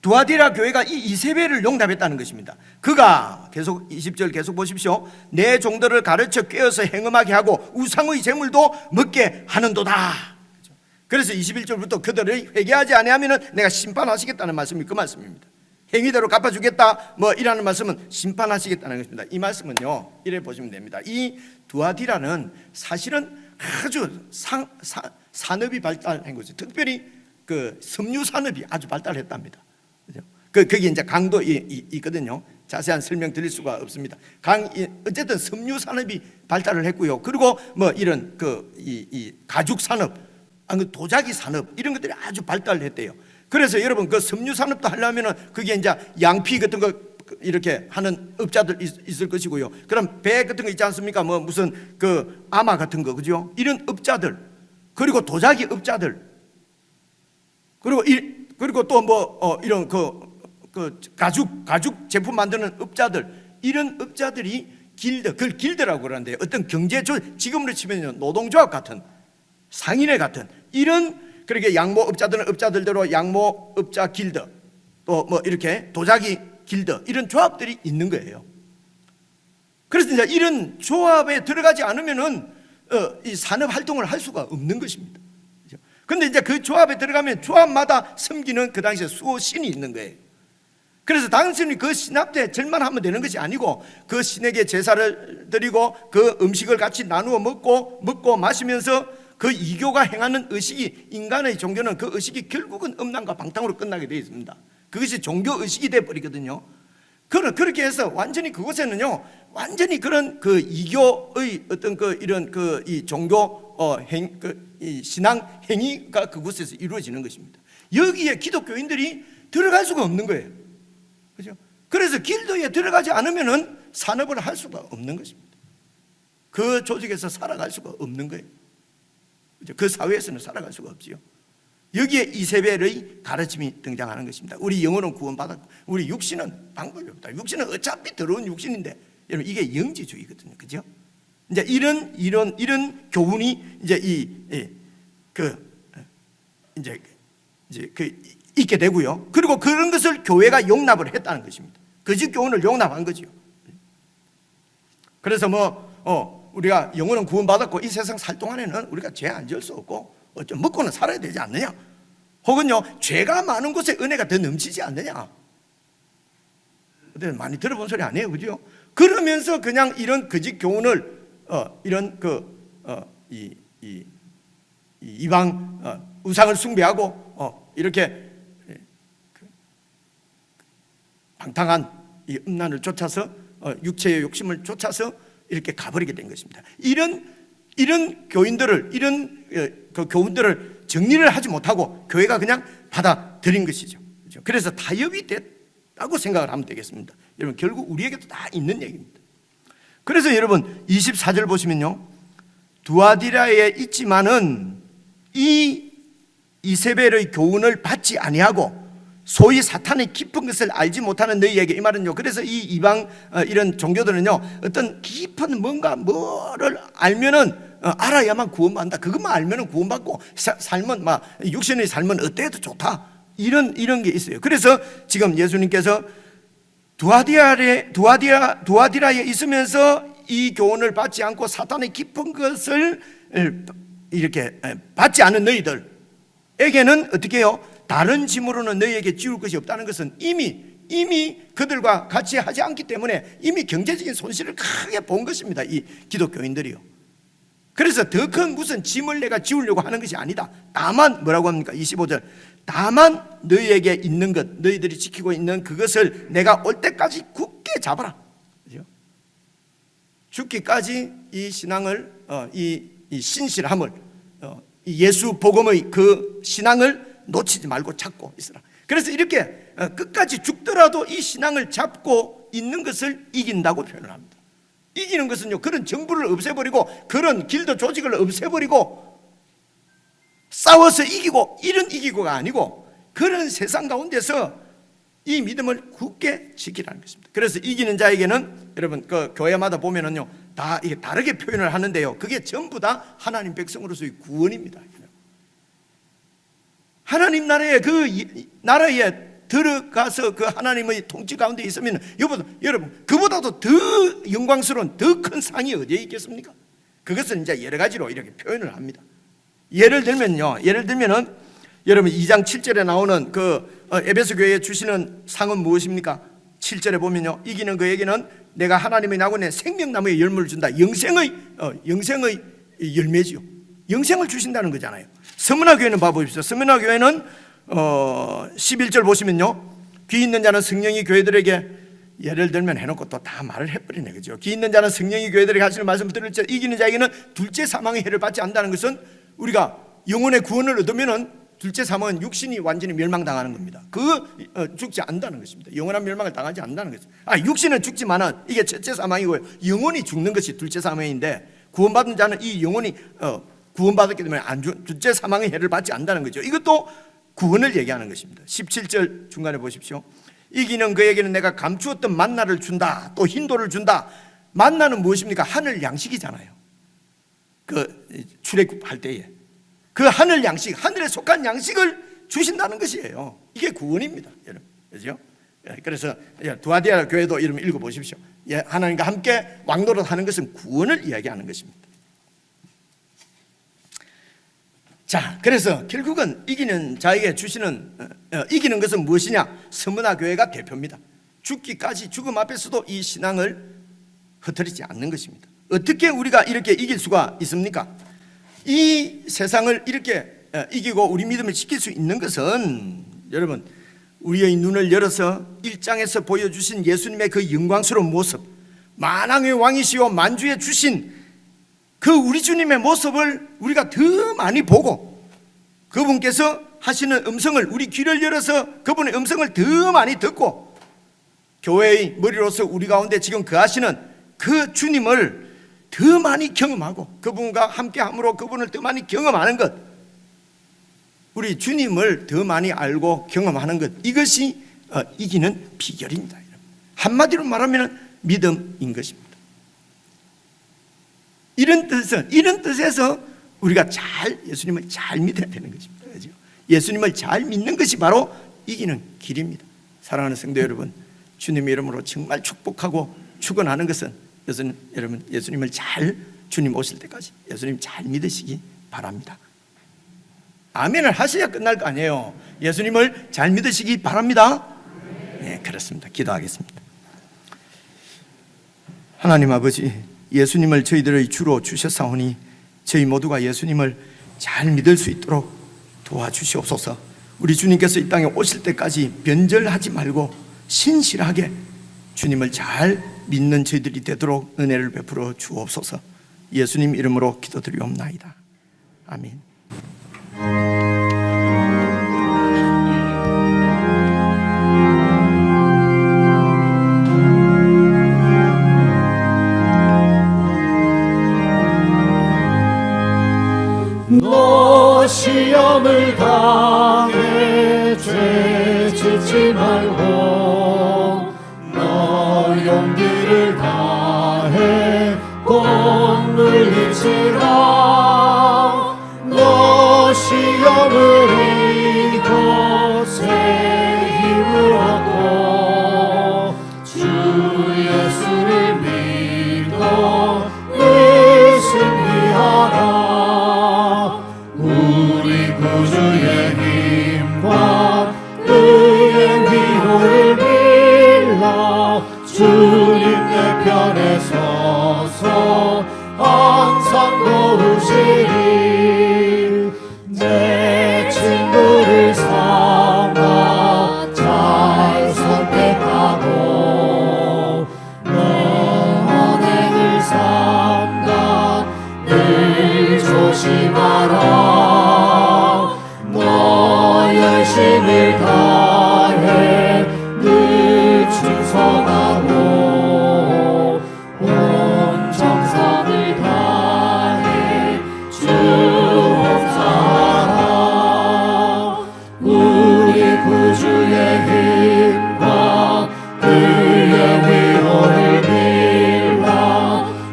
Speaker 3: 두아디라 교회가 이 이세벨을 용납했다는 것입니다. 그가 계속 20절 계속 보십시오. 내 종들을 가르쳐 꿰어서 행음하게 하고 우상의 제물도 먹게 하는도다. 그래서 21절부터 그들을 회개하지 아니하면 내가 심판하시겠다는 말씀이 그 말씀입니다. 행위대로 갚아주겠다 뭐 이라는 말씀은 심판하시겠다는 것입니다. 이 말씀은요, 이래 보시면 됩니다. 이 두아디라는 사실은 아주 산업이 발달한 거죠. 특별히 그 섬유 산업이 아주 발달했답니다. 거기 이제 강도 있거든요. 자세한 설명 드릴 수가 없습니다. 어쨌든 섬유 산업이 발달을 했고요. 그리고 뭐 이런 이 가죽 산업, 도자기 산업 이런 것들이 아주 발달했대요. 그래서 여러분 그 섬유 산업도 하려면은 그게 이제 양피 같은 거 이렇게 하는 업자들 있을 것이고요. 그럼 배 같은 거 있지 않습니까? 뭐 무슨 그 아마 같은 거, 그죠? 이런 업자들, 그리고 도자기 업자들, 그리고 또 뭐 이런 그 가죽 제품 만드는 업자들, 이런 업자들이 그걸 길드라고 그러는데, 어떤 지금으로 치면 노동조합 같은, 상인회 같은 이런, 그렇게 양모업자들은 업자들대로 양모업자 길드, 또 뭐 이렇게 도자기 길드, 이런 조합들이 있는 거예요. 그래서 이제 이런 조합에 들어가지 않으면은 이 산업 활동을 할 수가 없는 것입니다. 그런데 이제 그 조합에 들어가면 조합마다 섬기는 그 당시에 수호 신이 있는 거예요. 그래서 당신이 그 신 앞에 절만 하면 되는 것이 아니고, 그 신에게 제사를 드리고 그 음식을 같이 나누어 먹고 마시면서 그 이교가 행하는 의식이, 인간의 종교는 그 의식이 결국은 음란과 방탕으로 끝나게 되어 있습니다. 그것이 종교 의식이 되어 버리거든요. 그렇게 해서 완전히 그곳에는요, 완전히 그런 그 이교의 어떤 이런 이 종교 이 신앙 행위가 그곳에서 이루어지는 것입니다. 여기에 기독교인들이 들어갈 수가 없는 거예요. 그죠? 그래서 길드에 들어가지 않으면은 산업을 할 수가 없는 것입니다. 그 조직에서 살아갈 수가 없는 거예요. 그죠? 그 사회에서는 살아갈 수가 없지요. 여기에 이세벨의 가르침이 등장하는 것입니다. 우리 영혼은 구원받았고 우리 육신은 방법이 없다. 육신은 어차피 더러운 육신인데, 여러분 이게 영지주의거든요. 그죠? 이제 이런 교훈이 이제 있게 되고요. 그리고 그런 것을 교회가 용납을 했다는 것입니다. 거짓 교훈을 용납한 거죠. 그래서 우리가 영혼은 구원받았고 이 세상 살 동안에는 우리가 죄 안 지을 수 없고 어쩜 먹고는 살아야 되지 않느냐? 혹은요, 죄가 많은 곳에 은혜가 더 넘치지 않느냐? 많이 들어본 소리 아니에요, 그죠? 그러면서 그냥 이런 거짓 교훈을 이런 이방 우상을 숭배하고 이렇게 방탕한 이 음란을 쫓아서 육체의 욕심을 쫓아서 이렇게 가버리게 된 것입니다. 이런 교인들을, 이런 그 교훈들을 정리를 하지 못하고 교회가 그냥 받아들인 것이죠. 그래서 타협이 됐다고 생각을 하면 되겠습니다. 여러분 결국 우리에게도 다 있는 얘기입니다. 그래서 여러분 24절 보시면요, 두아디라에 있지만은 이 이세벨의 교훈을 받지 아니하고 소위 사탄의 깊은 것을 알지 못하는 너희에게, 이 말은요, 그래서 이 이방 이런 종교들은요, 어떤 깊은 뭐를 알면은 알아야만 구원받는다, 그것만 알면은 구원받고 삶은 육신의 삶은 어때도 좋다, 이런 게 있어요. 그래서 지금 예수님께서 두아디라에 있으면서 이 교훈을 받지 않고 사탄의 깊은 것을 이렇게 받지 않은 너희들에게는 어떻게 해요? 다른 짐으로는 너희에게 지울 것이 없다는 것은 이미 그들과 같이 하지 않기 때문에 이미 경제적인 손실을 크게 본 것입니다. 이 기독교인들이요. 그래서 더 큰 무슨 짐을 내가 지우려고 하는 것이 아니다. 다만 뭐라고 합니까? 25절. 다만 너희에게 있는 것, 너희들이 지키고 있는 그것을 내가 올 때까지 굳게 잡아라. 그죠? 죽기까지 이 신앙을 이 신실함을 이 예수 복음의 그 신앙을 놓치지 말고 잡고 있으라. 그래서 이렇게 끝까지 죽더라도 이 신앙을 잡고 있는 것을 이긴다고 표현을 합니다. 이기는 것은요, 그런 정부를 없애버리고 그런 길드 조직을 없애버리고 싸워서 이기고 이런 이기고가 아니고 그런 세상 가운데서 이 믿음을 굳게 지키라는 것입니다. 그래서 이기는 자에게는 여러분 그 교회마다 보면은요 다 이게 다르게 표현을 하는데요, 그게 전부 다 하나님 백성으로서의 구원입니다. 하나님 나라에 그 나라에 들어가서 그 하나님의 통치 가운데 있으면 여러분 그보다도 더 영광스러운 더 큰 상이 어디에 있겠습니까? 그것은 이제 여러 가지로 이렇게 표현을 합니다. 예를 들면은 여러분 2장 7절에 나오는 그 에베소 교회에 주시는 상은 무엇입니까? 7절에 보면요, 이기는 그에게는 내가 하나님의 나군에 생명나무의 열매를 준다. 영생의 열매지요. 영생을 주신다는 거잖아요. 서문화 교회는 봐보십시오. 서문화 교회는 11절 보시면요, 귀 있는 자는 성령이 교회들에게, 예를 들면 해놓고 또 다 말을 해버리네, 그죠? 귀 있는 자는 성령이 교회들에게 하시는 말씀을 들을 때 이기는 자에게는 둘째 사망의 해를 받지 않는다는 것은 우리가 영혼의 구원을 얻으면은 둘째 사망은 육신이 완전히 멸망당하는 겁니다. 죽지 않는다는 것입니다. 영원한 멸망을 당하지 않는다는 것입니다. 육신은 죽지만은 이게 첫째 사망이고요, 영혼이 죽는 것이 둘째 사망인데 구원받은 자는 이 영혼이 구원받았기 때문에 둘째 사망의 해를 받지 않는다는 거죠. 이것도 구원을 얘기하는 것입니다. 17절 중간에 보십시오. 이기는 그에게는 내가 감추었던 만나를 준다, 또 흰돌을 준다. 만나는 무엇입니까? 하늘 양식이잖아요. 그 출애굽할 때에 그 하늘 양식, 하늘에 속한 양식을 주신다는 것이에요. 이게 구원입니다, 여러분. 그렇죠? 그래서 두아디아 교회도 이름 읽어보십시오. 하나님과 함께 왕노릇하는 것은 구원을 이야기하는 것입니다. 자, 그래서 결국은 이기는 자에게 주시는 이기는 것은 무엇이냐? 서문화 교회가 대표입니다. 죽기까지, 죽음 앞에서도 이 신앙을 흐트리지 않는 것입니다. 어떻게 우리가 이렇게 이길 수가 있습니까? 이 세상을 이렇게 이기고 우리 믿음을 지킬 수 있는 것은 여러분, 우리의 눈을 열어서 1장에서 보여주신 예수님의 그 영광스러운 모습, 만왕의 왕이시오 만주에 주신 그 우리 주님의 모습을 우리가 더 많이 보고 그분께서 하시는 음성을, 우리 귀를 열어서 그분의 음성을 더 많이 듣고 교회의 머리로서 우리 가운데 지금 거하시는 그 주님을 더 많이 경험하고 그분과 함께함으로 그분을 더 많이 경험하는 것, 우리 주님을 더 많이 알고 경험하는 것, 이것이 이기는 비결입니다. 한마디로 말하면 믿음인 것입니다. 이런 뜻에서 우리가 예수님을 잘 믿어야 되는 것입니다. 그렇죠? 예수님을 잘 믿는 것이 바로 이기는 길입니다. 사랑하는 성도 여러분, 주님의 이름으로 정말 축복하고 축원하는 것은 여러분 예수님을 주님 오실 때까지 예수님 잘 믿으시기 바랍니다. 아멘을 하셔야 끝날 거 아니에요. 예수님을 잘 믿으시기 바랍니다. 네, 그렇습니다. 기도하겠습니다. 하나님 아버지, 예수님을 저희들의 주로 주셨사오니 저희 모두가 예수님을 잘 믿을 수 있도록 도와주시옵소서. 우리 주님께서 이 땅에 오실 때까지 변절하지 말고 신실하게 주님을 잘 믿는 저희들이 되도록 은혜를 베풀어 주옵소서. 예수님 이름으로 기도드리옵나이다. 아멘.
Speaker 1: 너 시험을 당해 죄 짓지 말고 너 용기를 다해 꼭 물리치라. 너 시험을 이겨 새 힘을 얻고 주 예수를 믿어 우리 구주의 힘과 그의 위로를 빌라 주님 내 편에 서서 항상 도우시리 내 친구를 삼아 잘 선택하고 언행을 삼가 늘 조심하라 너 열심을 다해 늘 충성하고 온 정성을 다해 주 봉사하라 우리 구주의 힘과 그의 위로를 빌라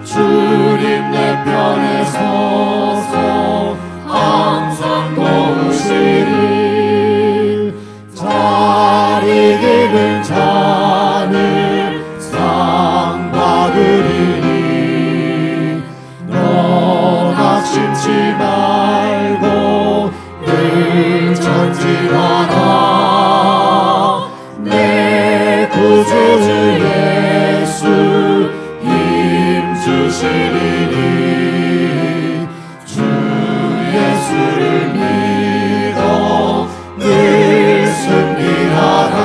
Speaker 1: 주님 내 편에 서서 항상 도우시리 잘 이기는 자는 상 받으리니 너 낙심치 말고 늘 전진하라 내 구주 예수 힘 주시리니 주 예수를 믿어 늘 승리하라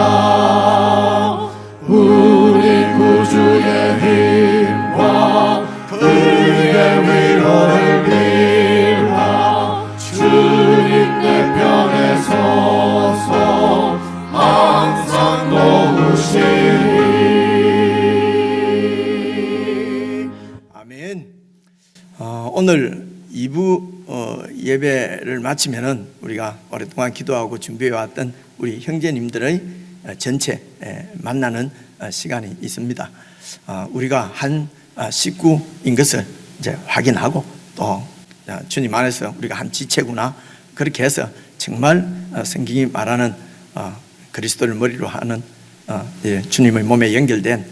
Speaker 1: 우리 구주의 힘과 그의 위로를 빌라 주님 내 편에 서서 항상 도우시리
Speaker 3: 아멘. 오늘 2부 예배를 마치면은 우리가 오랫동안 기도하고 준비해왔던 우리 형제님들의 전체 만나는 시간이 있습니다. 우리가 한 식구인 것을 이제 확인하고 또 주님 안에서 우리가 한 지체구나 그렇게 해서 정말 성경이 말하는 그리스도를 머리로 하는 주님의 몸에 연결된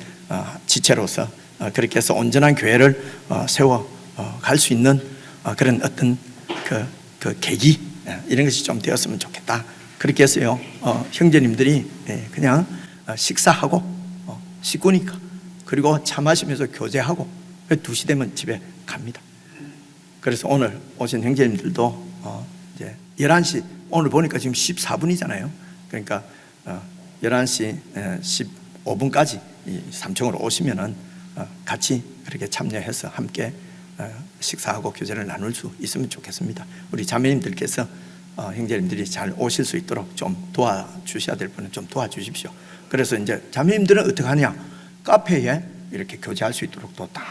Speaker 3: 지체로서 그렇게 해서 온전한 교회를 세워 갈 수 있는 그런 어떤 그 계기 이런 것이 좀 되었으면 좋겠다. 그렇게 해서요 형제님들이 그냥 식사하고 식구니까 그리고 차 마시면서 교제하고 2시 되면 집에 갑니다. 그래서 오늘 오신 형제님들도 이제 11시 오늘 보니까 지금 14분이잖아요. 그러니까 11시 15분까지 3층으로 오시면은 같이 그렇게 참여해서 함께 식사하고 교제를 나눌 수 있으면 좋겠습니다. 우리 자매님들께서 형제님들이 잘 오실 수 있도록 좀 도와주셔야 될 분은 좀 도와주십시오. 그래서 이제 자매님들은 어떻게 하냐? 카페에 이렇게 교제할 수 있도록 또 다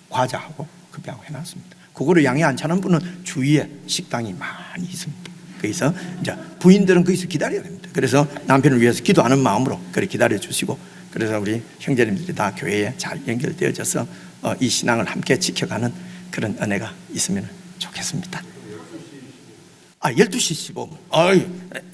Speaker 3: 과자하고 급여하고 해놨습니다. 그거를 양해 안 차는 분은 주위에 식당이 많이 있습니다. 그래서 이제 부인들은 거기서 기다려야 됩니다. 그래서 남편을 위해서 기도하는 마음으로 그렇게 기다려 주시고 그래서 우리 형제님들이 다 교회에 잘 연결되어져서 이 신앙을 함께 지켜가는 그런 은혜가 있으면 좋겠습니다. 12시 15분.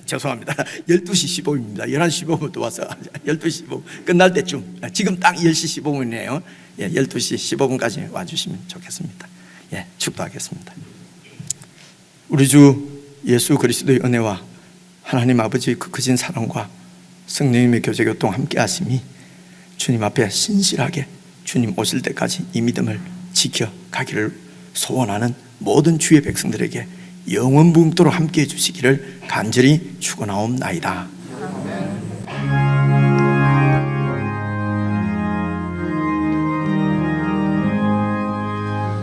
Speaker 3: 죄송합니다. 12시 15분입니다. 11시 15분도 와서 12시 15분 끝날 때쯤 지금 딱 10시 15분이네요. 12시 15분까지 와주시면 좋겠습니다. 축도하겠습니다. 우리 주 예수 그리스도의 은혜와 하나님 아버지의 그 크신 사랑과 성령님의 교제 교통 함께 하심이 주님 앞에 신실하게 주님 오실 때까지 이 믿음을 지켜가기를 소원하는 모든 주의 백성들에게 영원붕토록 함께해 주시기를 간절히 축원하옵나이다.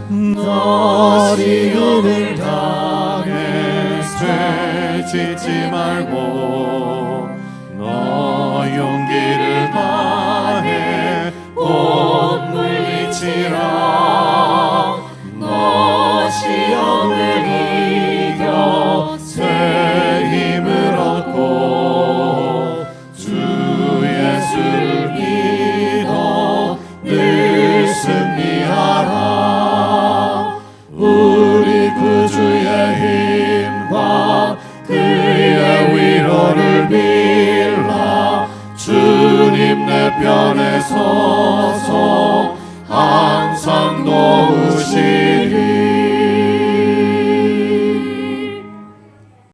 Speaker 1: 너리 힘을 다해 죄 짓지 말고 너 용기를 다해 곧 물리치라 너 시험을 이겨 새 힘을 얻고 주 예수를 믿어 늘 승리하라 우리 구주의 힘과 그의 위로를 빌라 주님 내 편에 서